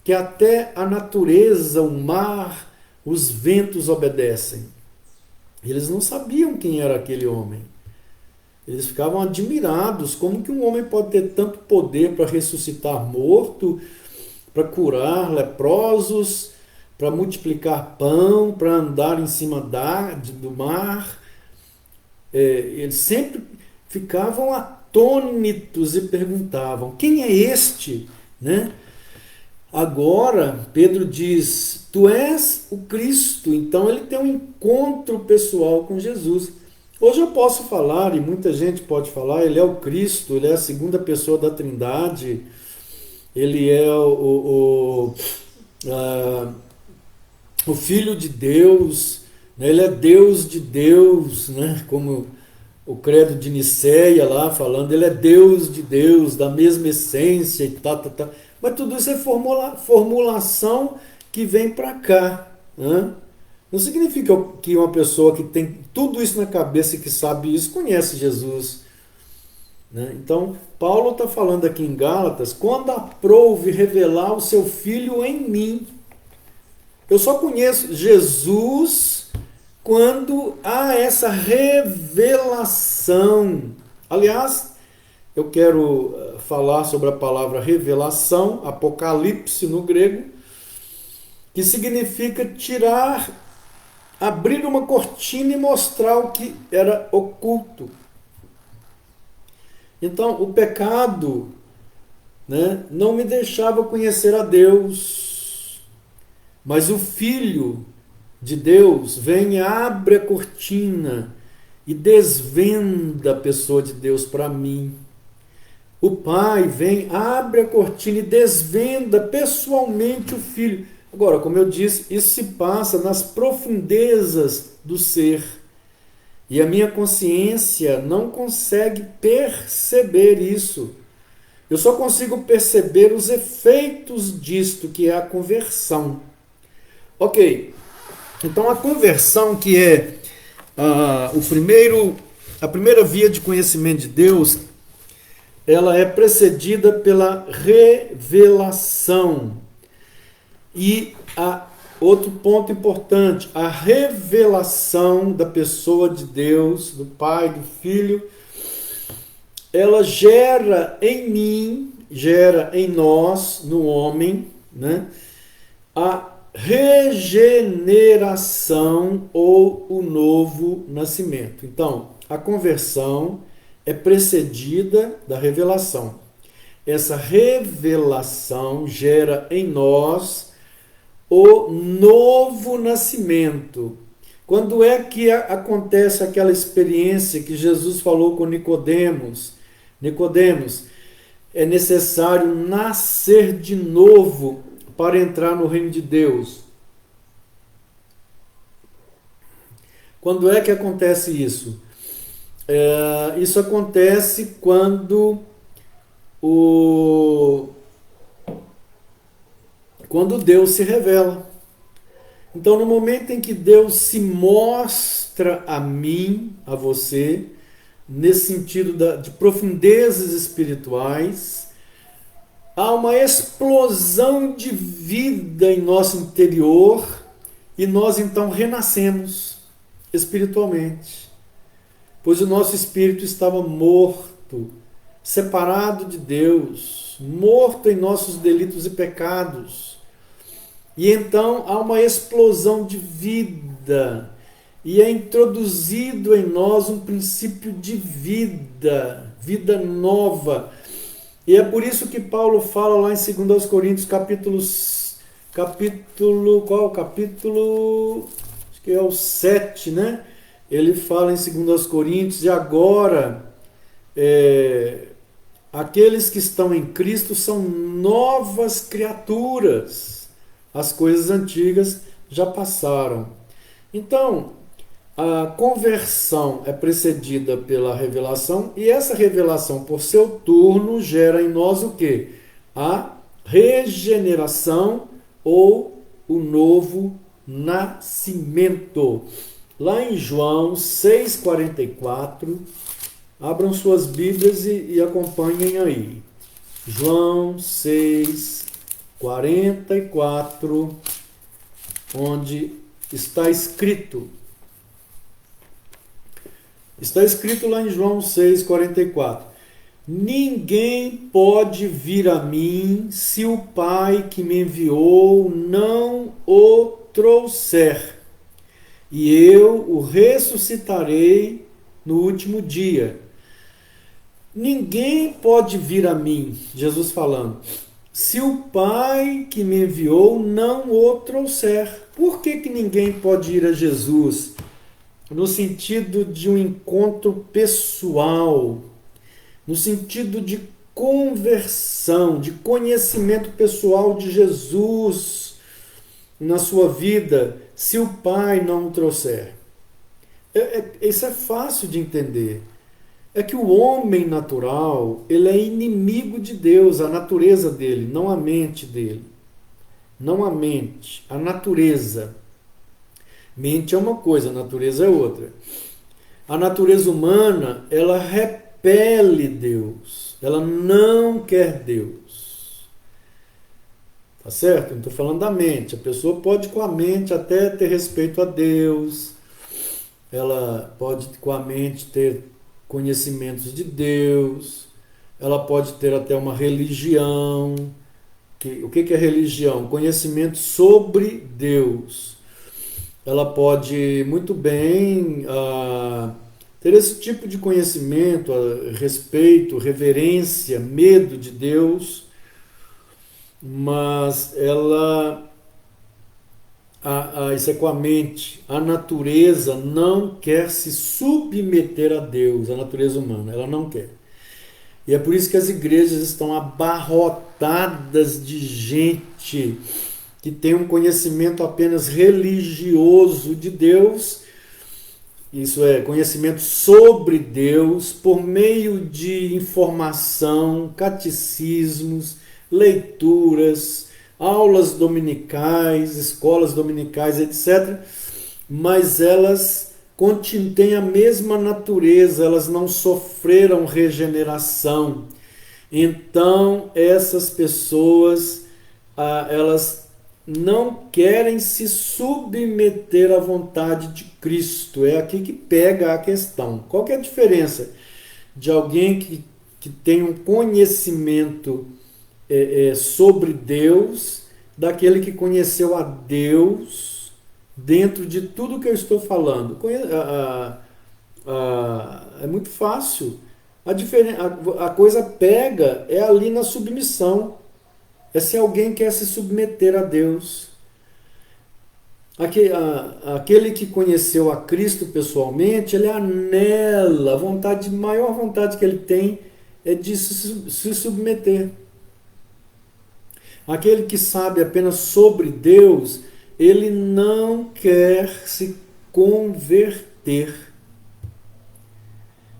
que até a natureza, o mar, os ventos obedecem? Eles não sabiam quem era aquele homem. Eles ficavam admirados, como que um homem pode ter tanto poder para ressuscitar morto, para curar leprosos, para multiplicar pão, para andar em cima do mar. Eles sempre ficavam atônitos e perguntavam, quem é este? Né? Agora, Pedro diz, tu és o Cristo. Então ele tem um encontro pessoal com Jesus. Hoje eu posso falar, e muita gente pode falar, ele é o Cristo, ele é a segunda pessoa da Trindade, ele é o Filho de Deus, Ele é Deus de Deus, né? Como o credo de Nicéia lá falando, ele é Deus de Deus, da mesma essência e tal, tal, tal. Mas tudo isso é formulação que vem para cá, né? Não significa que uma pessoa que tem tudo isso na cabeça e que sabe isso conhece Jesus, né? Então, Paulo está falando aqui em Gálatas, quando aprouve revelar o seu Filho em mim. Eu só conheço Jesus quando há essa revelação. Aliás, eu quero falar sobre a palavra revelação, apocalipse no grego, que significa tirar, abrir uma cortina e mostrar o que era oculto. Então, o pecado, né, não me deixava conhecer a Deus, mas o Filho de Deus vem, abre a cortina e desvenda a pessoa de Deus para mim. O Pai vem, abre a cortina e desvenda pessoalmente o Filho. Agora, como eu disse, isso se passa nas profundezas do ser. E a minha consciência não consegue perceber isso. Eu só consigo perceber os efeitos disto, que é a conversão. Ok, então a conversão, que é a primeira via de conhecimento de Deus, ela é precedida pela revelação. E outro ponto importante, a revelação da pessoa de Deus, do Pai, do Filho, ela gera em mim, gera em nós, no homem, né, a regeneração ou o novo nascimento. Então, a conversão é precedida da revelação. Essa revelação gera em nós o novo nascimento. Quando é que acontece aquela experiência que Jesus falou com Nicodemos? Nicodemos, é necessário nascer de novo para entrar no reino de Deus. Quando é que acontece isso? Isso acontece quando Deus se revela. Então, no momento em que Deus se mostra a mim, a você, nesse sentido de profundezas espirituais, há uma explosão de vida em nosso interior e nós então renascemos espiritualmente. Pois o nosso espírito estava morto, separado de Deus, morto em nossos delitos e pecados. E então há uma explosão de vida e é introduzido em nós um princípio de vida, vida nova. E é por isso que Paulo fala lá em 2 Coríntios, capítulo, qual? Capítulo, acho que é o 7, né? Ele fala em 2 Coríntios, e agora, aqueles que estão em Cristo são novas criaturas. As coisas antigas já passaram. Então, a conversão é precedida pela revelação, e essa revelação, por seu turno, gera em nós o quê? A regeneração ou o novo nascimento. Lá em João 6,44, abram suas Bíblias e acompanhem aí. João 6,44, onde está escrito lá em João 6,44: ninguém pode vir a mim se o Pai que me enviou não o trouxer, e eu o ressuscitarei no último dia. Ninguém pode vir a mim, Jesus falando, se o Pai que me enviou não o trouxer. Por que ninguém pode ir a Jesus? No sentido de um encontro pessoal, no sentido de conversão, de conhecimento pessoal de Jesus. na sua vida se o Pai não o trouxer? Isso é fácil de entender. É que o homem natural, ele é inimigo de Deus, a natureza dele, não a mente dele. Não a mente, a natureza. Mente é uma coisa, a natureza é outra. A natureza humana, ela repele Deus. Ela não quer Deus. Tá certo? Não estou falando da mente. A pessoa pode com a mente até ter respeito a Deus. Ela pode com a mente ter conhecimentos de Deus. Ela pode ter até uma religião. O que é religião? Conhecimento sobre Deus. Ela pode muito bem ter esse tipo de conhecimento, respeito, reverência, medo de Deus, mas ela, isso é com a mente, a natureza não quer se submeter a Deus, a natureza humana, ela não quer. E é por isso que as igrejas estão abarrotadas de gente que tem um conhecimento apenas religioso de Deus, isso é, conhecimento sobre Deus, por meio de informação, catecismos, leituras, aulas dominicais, escolas dominicais, etc. Mas elas têm a mesma natureza, elas não sofreram regeneração. Então, essas pessoas, elas não querem se submeter à vontade de Cristo. É aqui que pega a questão. Qual que é a diferença de alguém que tem um conhecimento sobre Deus, daquele que conheceu a Deus dentro de tudo que eu estou falando? É muito fácil. A coisa pega é ali na submissão. É se alguém quer se submeter a Deus. Aquele que conheceu a Cristo pessoalmente, ele anela, a maior vontade que ele tem é de se submeter. Aquele que sabe apenas sobre Deus, ele não quer se converter.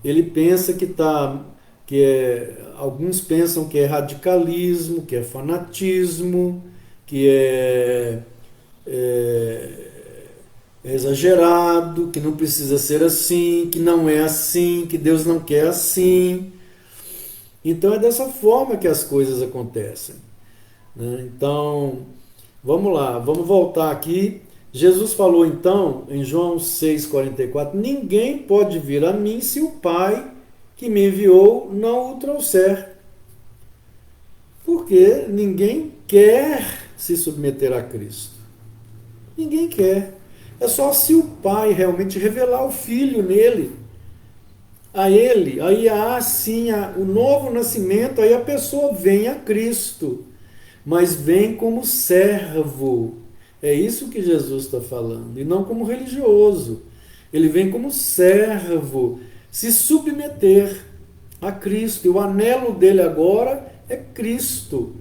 Ele pensa alguns pensam que é radicalismo, que é fanatismo, que é exagerado, que não precisa ser assim, que não é assim, que Deus não quer assim. Então é dessa forma que as coisas acontecem, né? Então, vamos lá, vamos voltar aqui. Jesus falou então, em João 6,44, ninguém pode vir a mim se o Pai que me enviou não o trouxer. Porque ninguém quer se submeter a Cristo. Ninguém quer. É só se o Pai realmente revelar o Filho nele, a ele, aí há sim o novo nascimento, aí a pessoa vem a Cristo, mas vem como servo. É isso que Jesus está falando, e não como religioso. Ele vem como servo, se submeter a Cristo, e o anelo dele agora é Cristo.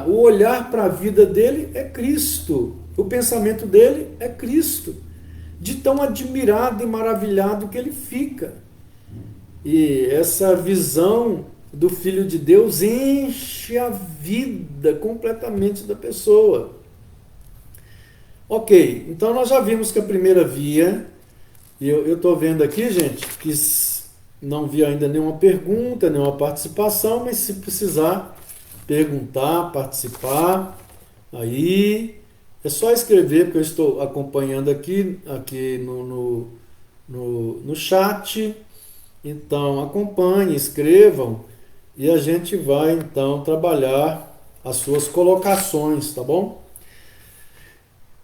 O olhar para a vida dele é Cristo, o pensamento dele é Cristo, de tão admirado e maravilhado que ele fica. E essa visão do Filho de Deus enche a vida completamente da pessoa. Ok, então nós já vimos que a primeira via, e eu estou vendo aqui, gente, que não vi ainda nenhuma pergunta, nenhuma participação, mas se precisar perguntar, participar, aí é só escrever, porque eu estou acompanhando aqui no chat. Então acompanhem, escrevam, e a gente vai então trabalhar as suas colocações, tá bom?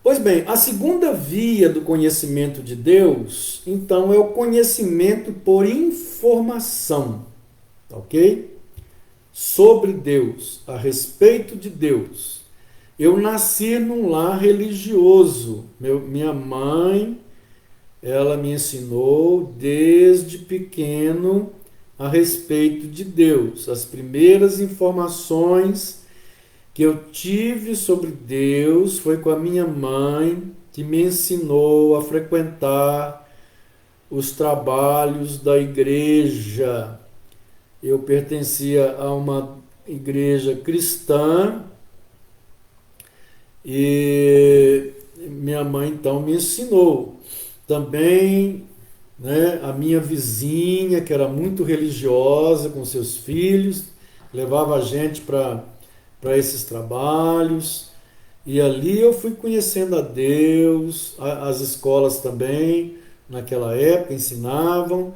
Pois bem, a segunda via do conhecimento de Deus, então, é o conhecimento por informação, ok? Sobre Deus, a respeito de Deus. Eu nasci num lar religioso. Minha mãe, ela me ensinou desde pequeno a respeito de Deus. As primeiras informações que eu tive sobre Deus foi com a minha mãe, que me ensinou a frequentar os trabalhos da igreja. Eu pertencia a uma igreja cristã e minha mãe então me ensinou. Também, né, a minha vizinha, que era muito religiosa com seus filhos, levava a gente para esses trabalhos. E ali eu fui conhecendo a Deus, as escolas também, naquela época, ensinavam.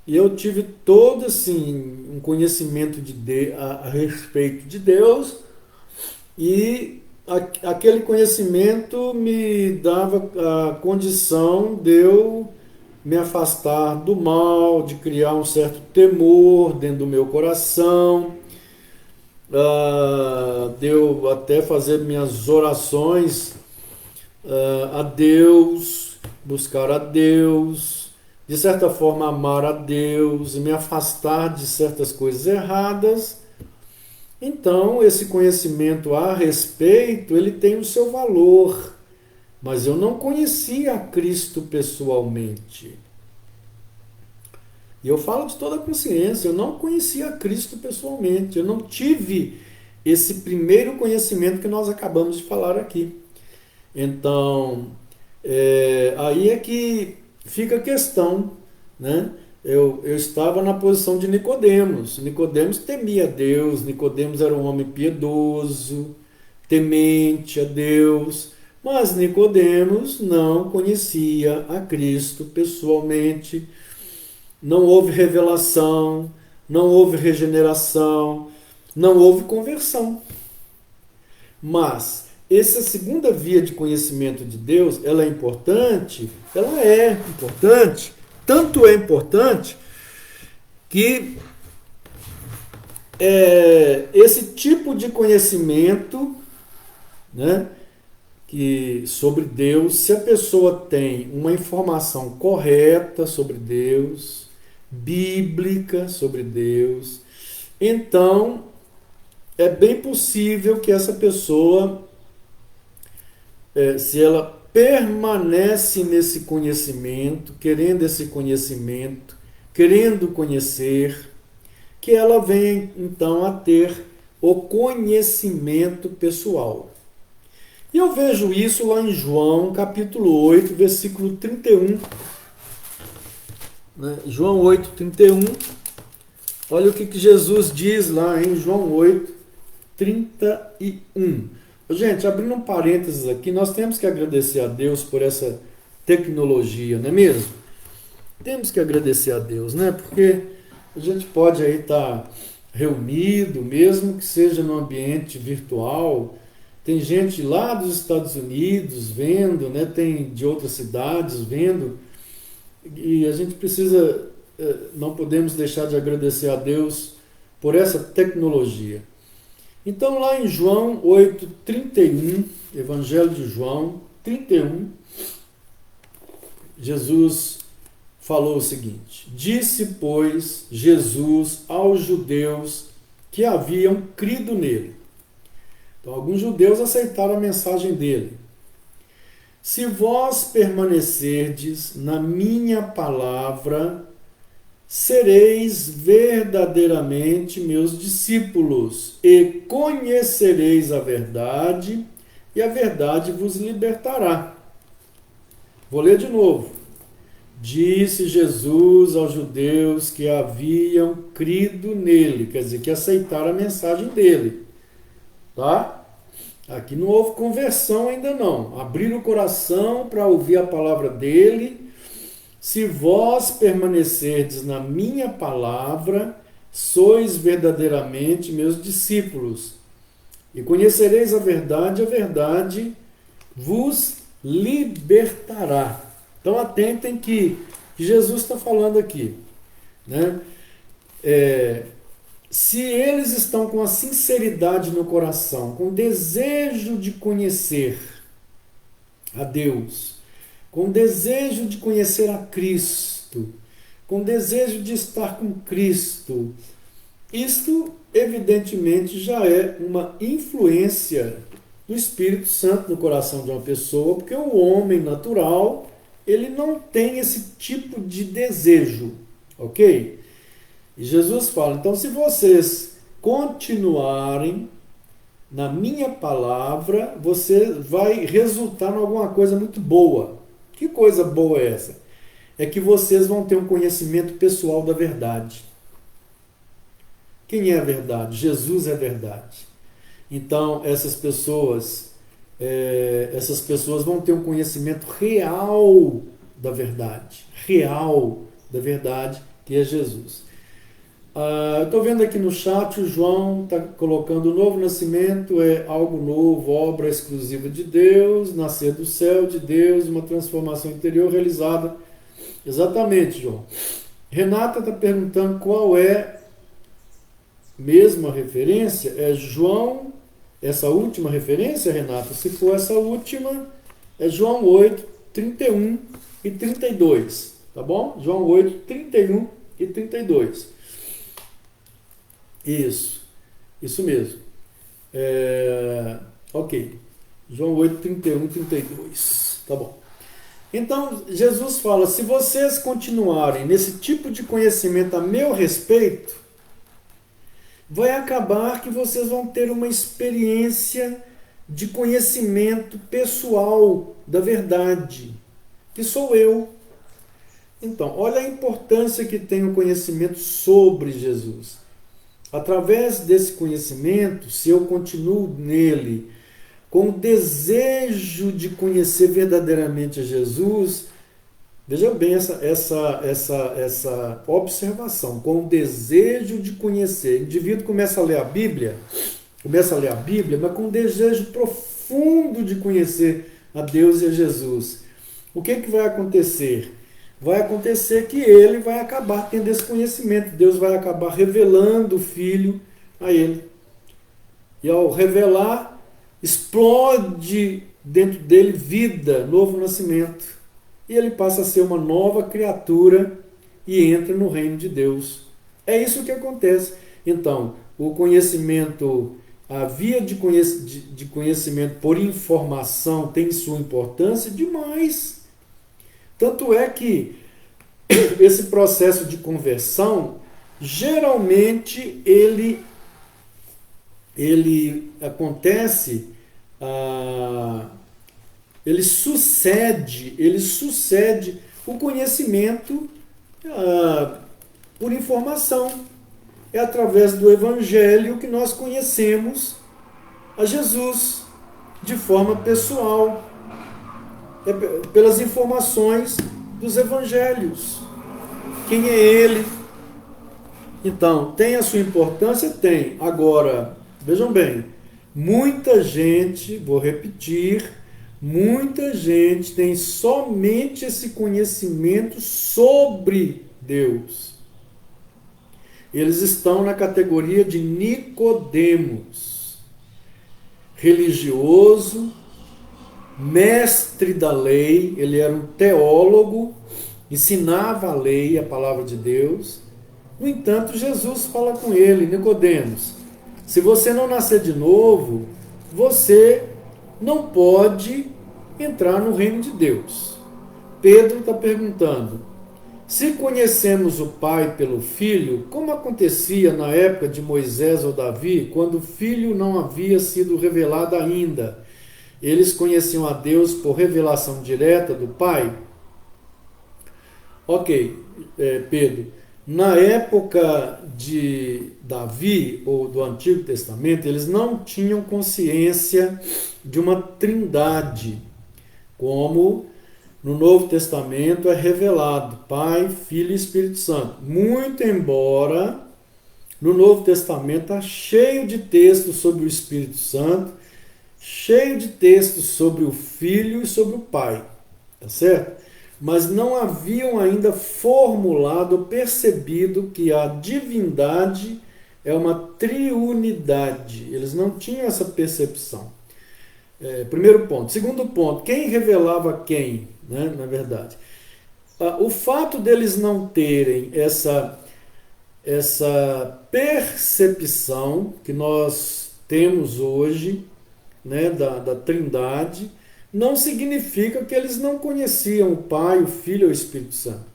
E eu tive todo assim, um conhecimento a respeito de Deus, e aquele conhecimento me dava a condição de eu me afastar do mal, de criar um certo temor dentro do meu coração, de eu até fazer minhas orações a Deus, buscar a Deus, de certa forma amar a Deus e me afastar de certas coisas erradas. Então, esse conhecimento a respeito, ele tem o seu valor, mas eu não conhecia a Cristo pessoalmente. E eu falo de toda a consciência, eu não conhecia a Cristo pessoalmente, eu não tive esse primeiro conhecimento que nós acabamos de falar aqui. Então, aí é que fica a questão, né? Eu estava na posição de Nicodemos. Nicodemos temia Deus, Nicodemos era um homem piedoso, temente a Deus, mas Nicodemos não conhecia a Cristo pessoalmente. Não houve revelação, não houve regeneração, não houve conversão. Mas essa segunda via de conhecimento de Deus, ela é importante? Ela é importante. Tanto é importante que esse tipo de conhecimento, né, que sobre Deus, se a pessoa tem uma informação correta sobre Deus, bíblica sobre Deus, então é bem possível que essa pessoa, se ela permanece nesse conhecimento, querendo esse conhecimento, querendo conhecer, que ela venha então a ter o conhecimento pessoal. E eu vejo isso lá em João, capítulo 8, versículo 31. Né? João 8, 31. Olha o que Jesus diz lá em João 8, 31. Gente, abrindo um parênteses aqui, nós temos que agradecer a Deus por essa tecnologia, não é mesmo? Temos que agradecer a Deus, né? Porque a gente pode aí estar reunido, mesmo que seja no ambiente virtual. Tem gente lá dos Estados Unidos vendo, né? Tem de outras cidades vendo. E a gente precisa, não podemos deixar de agradecer a Deus por essa tecnologia. Então, lá em João 8, 31, Evangelho de João 31, Jesus falou o seguinte: disse, pois, Jesus aos judeus que haviam crido nele. Então, alguns judeus aceitaram a mensagem dele. Se vós permanecerdes na minha palavra, sereis verdadeiramente meus discípulos e conhecereis a verdade, e a verdade vos libertará. Vou ler de novo. Disse Jesus aos judeus que haviam crido nele, quer dizer, que aceitaram a mensagem dele. Tá? Aqui não houve conversão ainda não. Abriram o coração para ouvir a palavra dele. Se vós permanecerdes na minha palavra, sois verdadeiramente meus discípulos. E conhecereis a verdade vos libertará. Então atentem que Jesus está falando aqui, né? Se eles estão com a sinceridade no coração, com desejo de conhecer a Deus, com desejo de conhecer a Cristo, com desejo de estar com Cristo, Isto, evidentemente, já é uma influência do Espírito Santo no coração de uma pessoa, porque o homem natural, ele não tem esse tipo de desejo, ok? E Jesus fala, então se vocês continuarem na minha palavra, você vai resultar em alguma coisa muito boa. Que coisa boa é essa? É que vocês vão ter um conhecimento pessoal da verdade. Quem é a verdade? Jesus é a verdade. Então, essas pessoas vão ter um conhecimento real da verdade, que é Jesus. Eu estou vendo aqui no chat, o João está colocando o novo nascimento é algo novo, obra exclusiva de Deus, nascer do céu de Deus, uma transformação interior realizada. Exatamente, João. Renata está perguntando qual é mesmo a referência. É João, essa última referência, Renata? Se for essa última, é João 8, 31 e 32. Tá bom? João 8, 31 e 32. Isso mesmo. Ok. João 8, 31 e 32. Tá bom. Então, Jesus fala, se vocês continuarem nesse tipo de conhecimento a meu respeito, vai acabar que vocês vão ter uma experiência de conhecimento pessoal da verdade, que sou eu. Então, olha a importância que tem o conhecimento sobre Jesus. Através desse conhecimento, se eu continuo nele, com o desejo de conhecer verdadeiramente a Jesus, veja bem essa observação, com o desejo de conhecer. O indivíduo começa a ler a Bíblia, mas com um desejo profundo de conhecer a Deus e a Jesus. O que vai acontecer? Vai acontecer que ele vai acabar tendo esse conhecimento. Deus vai acabar revelando o Filho a ele. E ao revelar, explode dentro dele vida, novo nascimento. E ele passa a ser uma nova criatura e entra no reino de Deus. É isso que acontece. Então, o conhecimento, a via de conhecimento por informação tem sua importância demais. Tanto é que esse processo de conversão, geralmente ele acontece, ele sucede o conhecimento por informação. É através do Evangelho que nós conhecemos a Jesus de forma pessoal. É pelas informações dos Evangelhos. Quem é Ele? Então, tem a sua importância? Tem. Agora, vejam bem, muita gente, vou repetir, muita gente tem somente esse conhecimento sobre Deus. Eles estão na categoria de Nicodemos, religioso, mestre da lei, ele era um teólogo, ensinava a lei, a palavra de Deus. No entanto, Jesus fala com ele, Nicodemos, se você não nascer de novo, você não pode entrar no reino de Deus. Pedro está perguntando, se conhecemos o Pai pelo Filho, como acontecia na época de Moisés ou Davi, quando o Filho não havia sido revelado ainda? Eles conheciam a Deus por revelação direta do Pai? Ok, Pedro. Na época de Davi, ou do Antigo Testamento, eles não tinham consciência de uma trindade, como no Novo Testamento é revelado, Pai, Filho e Espírito Santo. Muito embora no Novo Testamento está cheio de textos sobre o Espírito Santo, cheio de textos sobre o Filho e sobre o Pai, tá certo? Mas não haviam ainda formulado, percebido que a divindade é uma triunidade. Eles não tinham essa percepção. Primeiro ponto. Segundo ponto, quem revelava quem, né, na verdade? O fato deles não terem essa percepção que nós temos hoje, né, da Trindade, não significa que eles não conheciam o Pai, o Filho e o Espírito Santo.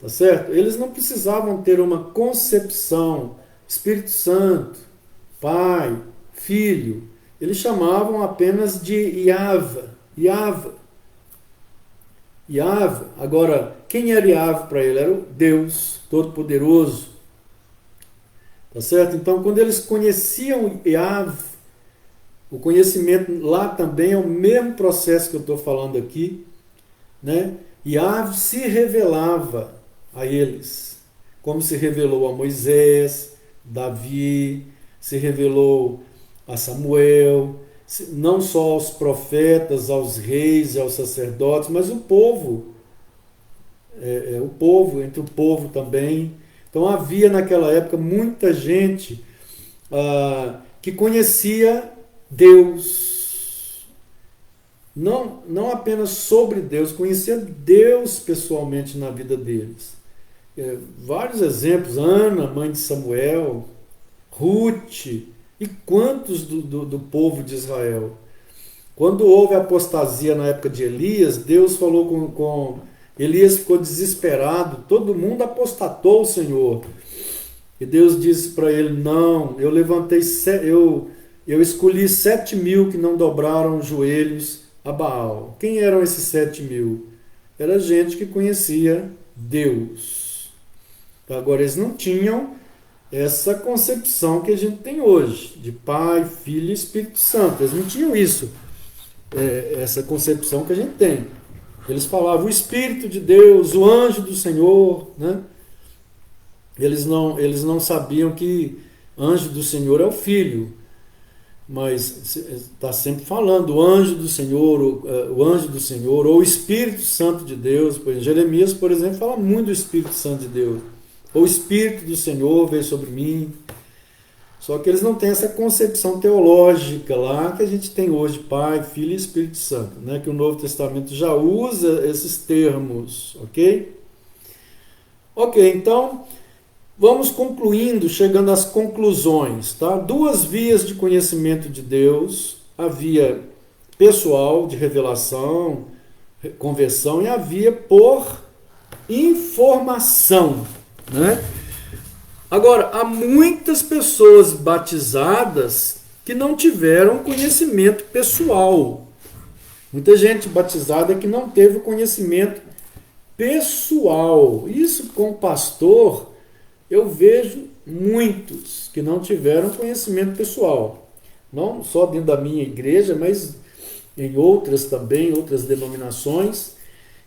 Tá certo? Eles não precisavam ter uma concepção, Espírito Santo, Pai, Filho. Eles chamavam apenas de Yahvé, Yahvé, Yahvé. Agora, quem era Yahvé para ele? Era o Deus Todo-Poderoso. Tá certo? Então, quando eles conheciam Yahvé, o conhecimento lá também é o mesmo processo que eu estou falando aqui, né? Yahvé se revelava a eles, como se revelou a Moisés, Davi, se revelou a Samuel, não só aos profetas, aos reis e aos sacerdotes, mas o povo, entre o povo também. Então havia naquela época muita gente que conhecia Deus, não apenas sobre Deus, conhecia Deus pessoalmente na vida deles. Vários exemplos, Ana, mãe de Samuel, Ruth, e quantos do povo de Israel. Quando houve apostasia na época de Elias, Deus falou com Elias, ficou desesperado, todo mundo apostatou o Senhor. E Deus disse para ele, não, eu escolhi 7.000 que não dobraram os joelhos a Baal. Quem eram esses 7.000? Era gente que conhecia Deus. Agora, eles não tinham essa concepção que a gente tem hoje, de Pai, Filho e Espírito Santo. Eles não tinham isso, essa concepção que a gente tem. Eles falavam o Espírito de Deus, o anjo do Senhor, né? Eles não sabiam que anjo do Senhor é o Filho, mas está sempre falando o anjo do Senhor, o anjo do Senhor, ou o Espírito Santo de Deus. Jeremias, por exemplo, fala muito do Espírito Santo de Deus. Ou o Espírito do Senhor veio sobre mim. Só que eles não têm essa concepção teológica lá que a gente tem hoje, Pai, Filho e Espírito Santo, né? Que o Novo Testamento já usa esses termos, ok? Ok, então vamos concluindo, chegando às conclusões, tá? 2 vias de conhecimento de Deus: a via pessoal de revelação, conversão, e a via por informação, né? Agora, há muitas pessoas batizadas que não tiveram conhecimento pessoal. Muita gente batizada que não teve o conhecimento pessoal. Isso com o pastor, eu vejo muitos que não tiveram conhecimento pessoal. Não só dentro da minha igreja, mas em outras também, outras denominações.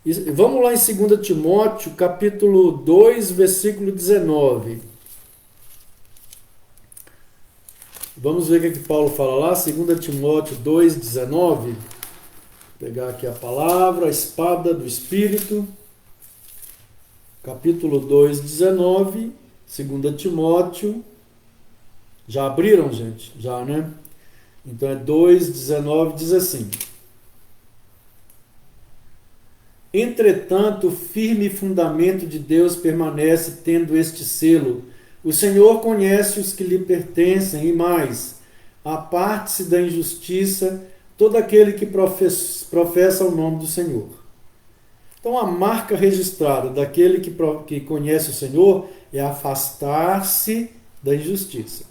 E vamos lá em 2 Timóteo, capítulo 2, versículo 19. Vamos ver o que Paulo fala lá, 2 Timóteo 2, 19. Vou pegar aqui a palavra, a espada do Espírito. Capítulo 2, 19. 2 Timóteo. Já abriram, gente? Já, né? Então é 2, 19, diz assim: Entretanto, o firme fundamento de Deus permanece tendo este selo: o Senhor conhece os que lhe pertencem, e mais, aparte-se da injustiça todo aquele que professa o nome do Senhor. Então, a marca registrada daquele que conhece o Senhor é afastar-se da injustiça.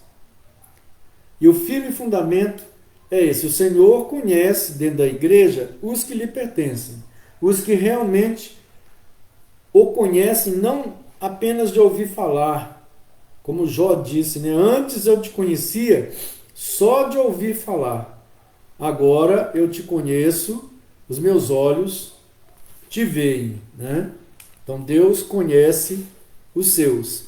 E o firme fundamento é esse: o Senhor conhece dentro da igreja os que lhe pertencem, os que realmente o conhecem, não apenas de ouvir falar. Como Jó disse, né? Antes eu te conhecia só de ouvir falar. Agora eu te conheço, os meus olhos te veem, né? Então Deus conhece os seus.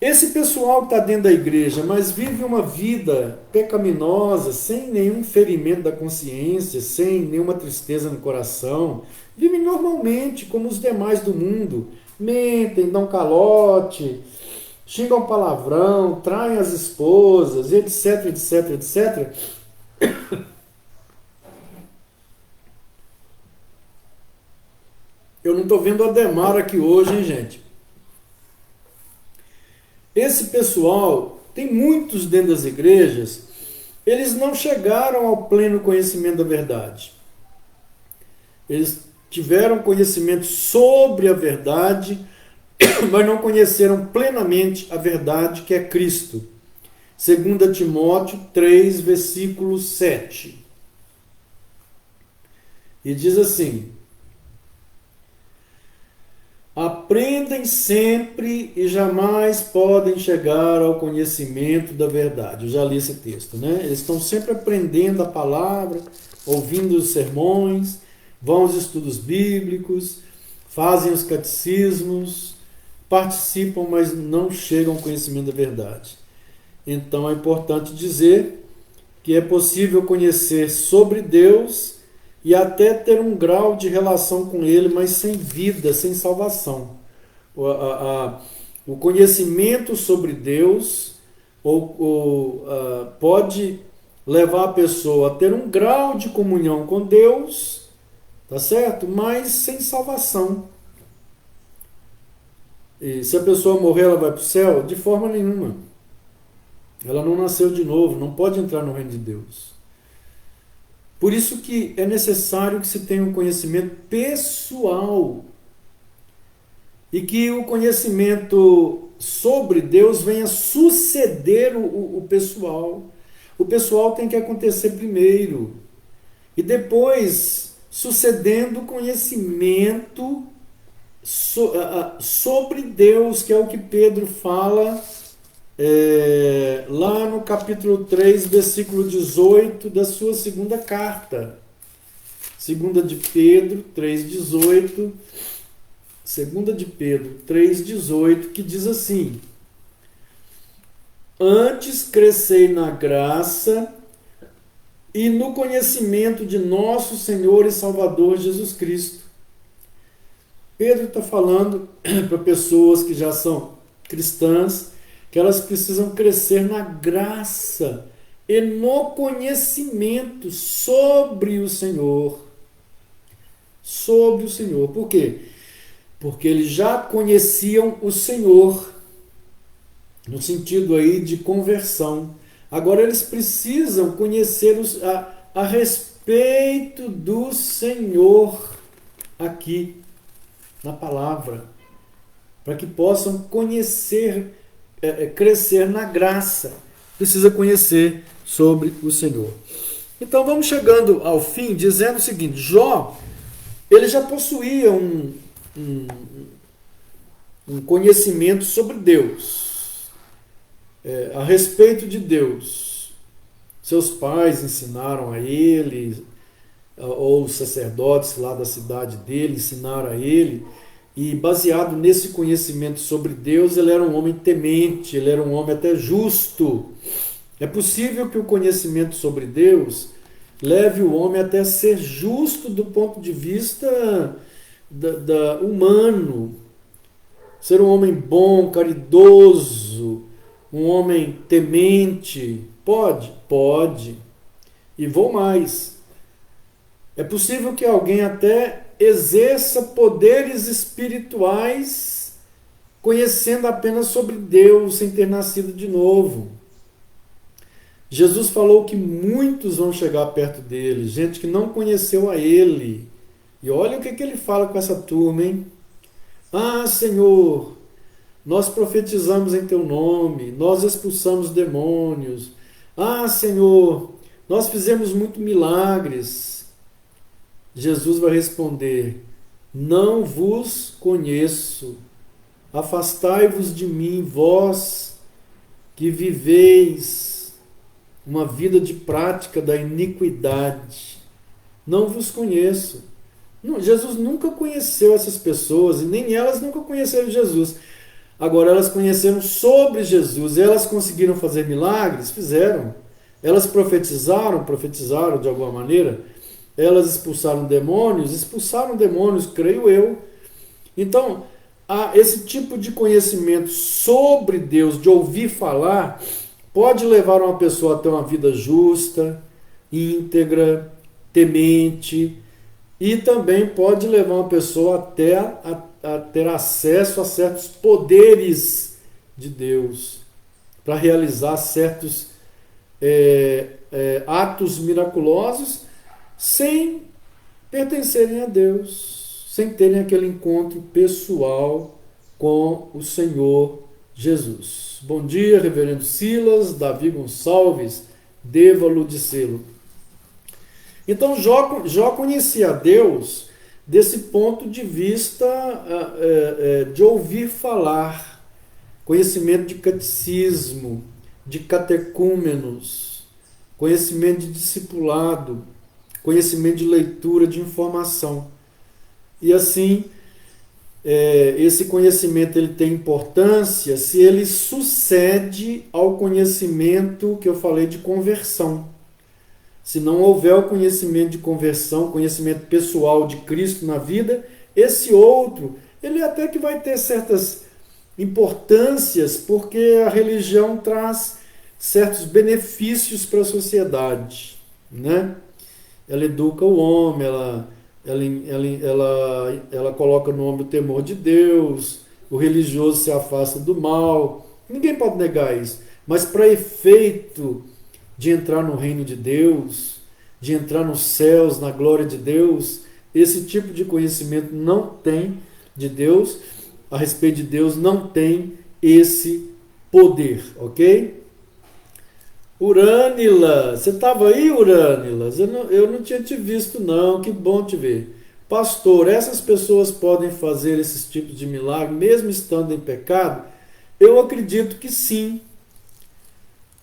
Esse pessoal que está dentro da igreja, mas vive uma vida pecaminosa, sem nenhum ferimento da consciência, sem nenhuma tristeza no coração, vive normalmente como os demais do mundo, mentem, dão calote, xingam palavrão, traem as esposas, etc, etc, etc. Eu não estou vendo a Ademar aqui hoje, hein, gente? esse pessoal, tem muitos dentro das igrejas, eles não chegaram ao pleno conhecimento da verdade. Eles tiveram conhecimento sobre a verdade, mas não conheceram plenamente a verdade que é Cristo. 2 Timóteo 3, versículo 7. E diz assim: aprendem sempre e jamais podem chegar ao conhecimento da verdade. Eu já li esse texto, né? Eles estão sempre aprendendo a palavra, ouvindo os sermões, vão aos estudos bíblicos, fazem os catecismos, participam, mas não chegam ao conhecimento da verdade. Então é importante dizer que é possível conhecer sobre Deus e até ter um grau de relação com Ele, mas sem vida, sem salvação. O conhecimento sobre Deus pode levar a pessoa a ter um grau de comunhão com Deus, tá certo? Mas sem salvação. E se a pessoa morrer, ela vai para o céu? De forma nenhuma. Ela não nasceu de novo, não pode entrar no reino de Deus. Por isso que é necessário que se tenha um conhecimento pessoal e que o conhecimento sobre Deus venha suceder o pessoal. O pessoal tem que acontecer primeiro e depois sucedendo o conhecimento sobre Deus, que é o que Pedro fala lá no capítulo 3, versículo 18 da sua segunda carta. 2 de Pedro 3,18. 2 de Pedro 3,18, que diz assim: antes crescei na graça e no conhecimento de nosso Senhor e Salvador Jesus Cristo. Pedro está falando para pessoas que já são cristãs, que elas precisam crescer na graça e no conhecimento sobre o Senhor. Sobre o Senhor. Por quê? Porque eles já conheciam o Senhor, no sentido aí de conversão. Agora eles precisam conhecer a respeito do Senhor aqui na palavra, para que possam conhecer, crescer na graça. Precisa conhecer sobre o Senhor. Então vamos chegando ao fim dizendo o seguinte: Jó, ele já possuía um conhecimento sobre Deus, a respeito de Deus. Seus pais ensinaram a ele, ou os sacerdotes lá da cidade dele ensinaram a ele, e baseado nesse conhecimento sobre Deus, ele era um homem temente, ele era um homem até justo. É possível que o conhecimento sobre Deus leve o homem até ser justo do ponto de vista humano. Ser um homem bom, caridoso, um homem temente. Pode? Pode. E vou mais. É possível que alguém até exerça poderes espirituais conhecendo apenas sobre Deus, sem ter nascido de novo. Jesus falou que muitos vão chegar perto dele, gente que não conheceu a ele. E olha o que ele fala com essa turma, hein? Ah, Senhor, nós profetizamos em teu nome, nós expulsamos demônios. Ah, Senhor, nós fizemos muitos milagres. Jesus vai responder: não vos conheço. Afastai-vos de mim, vós que viveis uma vida de prática da iniquidade. Não vos conheço. Não, Jesus nunca conheceu essas pessoas e nem elas nunca conheceram Jesus. Agora elas conheceram sobre Jesus. Elas conseguiram fazer milagres? Fizeram. Elas profetizaram de alguma maneira. Elas expulsaram demônios, creio eu. Então, esse tipo de conhecimento sobre Deus, de ouvir falar, pode levar uma pessoa a ter uma vida justa, íntegra, temente, e também pode levar uma pessoa até a ter acesso a certos poderes de Deus, para realizar certos atos miraculosos sem pertencerem a Deus, sem terem aquele encontro pessoal com o Senhor Jesus. Bom dia, reverendo Silas, Davi Gonçalves, Deva Ludicelo. Então Jó conhecia a Deus desse ponto de vista de ouvir falar, conhecimento de catecismo, de catecúmenos, conhecimento de discipulado, conhecimento de leitura, de informação. E assim, esse conhecimento ele tem importância se ele sucede ao conhecimento que eu falei de conversão. Se não houver o conhecimento de conversão, conhecimento pessoal de Cristo na vida, esse outro, ele até que vai ter certas importâncias, porque a religião traz certos benefícios para a sociedade, né? Ela educa o homem, ela coloca no homem o temor de Deus, o religioso se afasta do mal. Ninguém pode negar isso. Mas para efeito de entrar no reino de Deus, de entrar nos céus, na glória de Deus, esse tipo de conhecimento não tem de Deus, a respeito de Deus, não tem esse poder, ok? Urânila, você estava aí, Urânila? Eu não tinha te visto não, que bom te ver. Pastor, essas pessoas podem fazer esses tipos de milagre mesmo estando em pecado? Eu acredito que sim.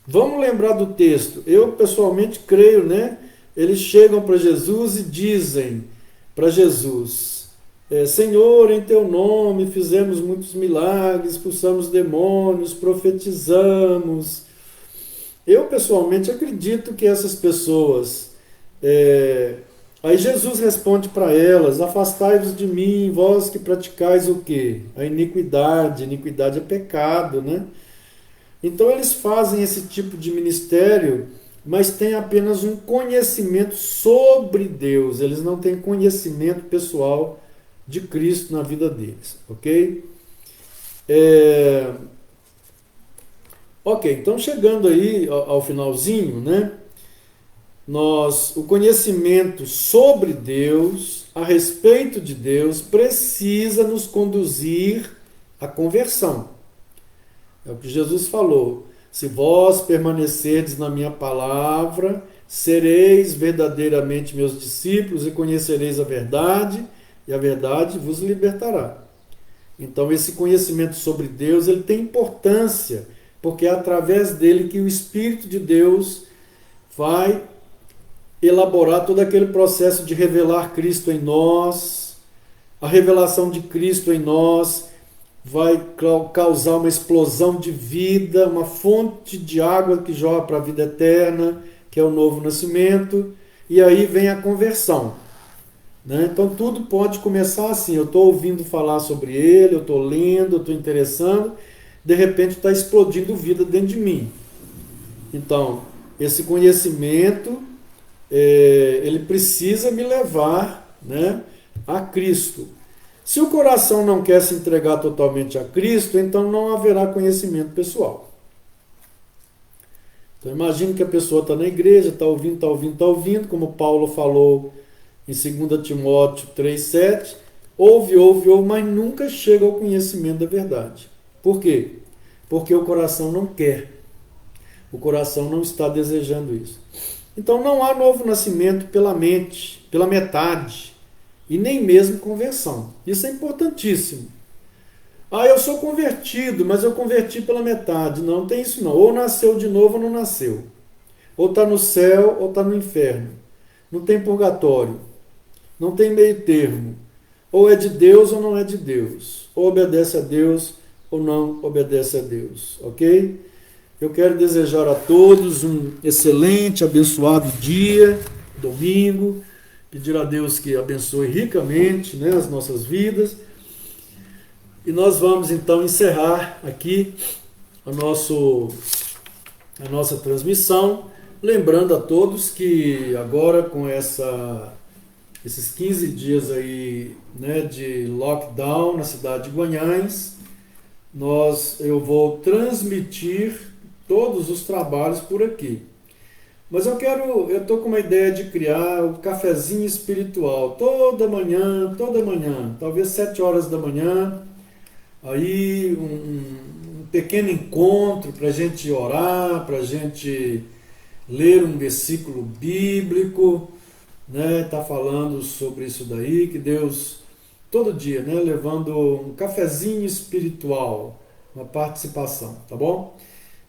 Vamos lembrar do texto. Eu pessoalmente creio, né? Eles chegam para Jesus e dizem para Jesus: Senhor, em teu nome fizemos muitos milagres, expulsamos demônios, profetizamos. Eu pessoalmente acredito que essas pessoas... Aí Jesus responde para elas: afastai-vos de mim, vós que praticais o quê? A iniquidade. Iniquidade é pecado, né? Então eles fazem esse tipo de ministério, mas têm apenas um conhecimento sobre Deus. Eles não têm conhecimento pessoal de Cristo na vida deles, ok? Ok, então chegando aí ao finalzinho, né? O conhecimento sobre Deus, a respeito de Deus, precisa nos conduzir à conversão. É o que Jesus falou: se vós permanecerdes na minha palavra, sereis verdadeiramente meus discípulos e conhecereis a verdade, e a verdade vos libertará. Então esse conhecimento sobre Deus, ele tem importância, porque é através dele que o Espírito de Deus vai elaborar todo aquele processo de revelar Cristo em nós. A revelação de Cristo em nós vai causar uma explosão de vida, uma fonte de água que jorra para a vida eterna, que é o novo nascimento, e aí vem a conversão, né? Então tudo pode começar assim: eu estou ouvindo falar sobre ele, eu estou lendo, eu estou interessando, de repente está explodindo vida dentro de mim. Então, esse conhecimento, ele precisa me levar, né, a Cristo. Se o coração não quer se entregar totalmente a Cristo, então não haverá conhecimento pessoal. Então imagine que a pessoa está na igreja, está ouvindo, como Paulo falou em 2 Timóteo 3,7, ouve, mas nunca chega ao conhecimento da verdade. Por quê? Porque o coração não quer. O coração não está desejando isso. Então não há novo nascimento pela mente, pela metade, e nem mesmo conversão. Isso é importantíssimo. Eu sou convertido, mas eu converti pela metade. Não tem isso não. Ou nasceu de novo ou não nasceu. Ou está no céu ou está no inferno. Não tem purgatório. Não tem meio termo. Ou é de Deus ou não é de Deus. Ou obedece a Deus ou não obedece a Deus. Ok? Eu quero desejar a todos um excelente, abençoado dia, domingo. Pedir a Deus que abençoe ricamente, né, as nossas vidas. E nós vamos então encerrar aqui a nossa transmissão, lembrando a todos que agora com esses 15 dias aí, né, de lockdown na cidade de Guanhães, eu vou transmitir todos os trabalhos por aqui. Mas eu estou com uma ideia de criar o cafezinho espiritual toda manhã, talvez 7 horas da manhã, aí um pequeno encontro para a gente orar, para a gente ler um versículo bíblico, né? Tá falando sobre isso daí, que Deus todo dia, né, levando um cafezinho espiritual, uma participação, tá bom?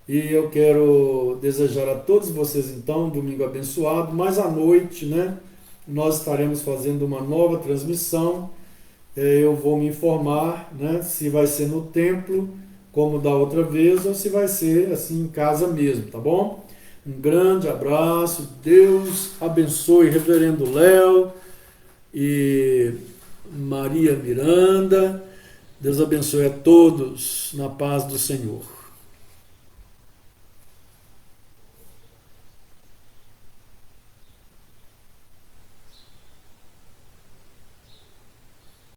E eu quero desejar a todos vocês então um domingo abençoado, mas à noite, né, nós estaremos fazendo uma nova transmissão. Eu vou me informar, né, se vai ser no templo, como da outra vez, ou se vai ser assim em casa mesmo, tá bom? Um grande abraço, Deus abençoe Reverendo Léo e Maria Miranda. Deus abençoe a todos na paz do Senhor.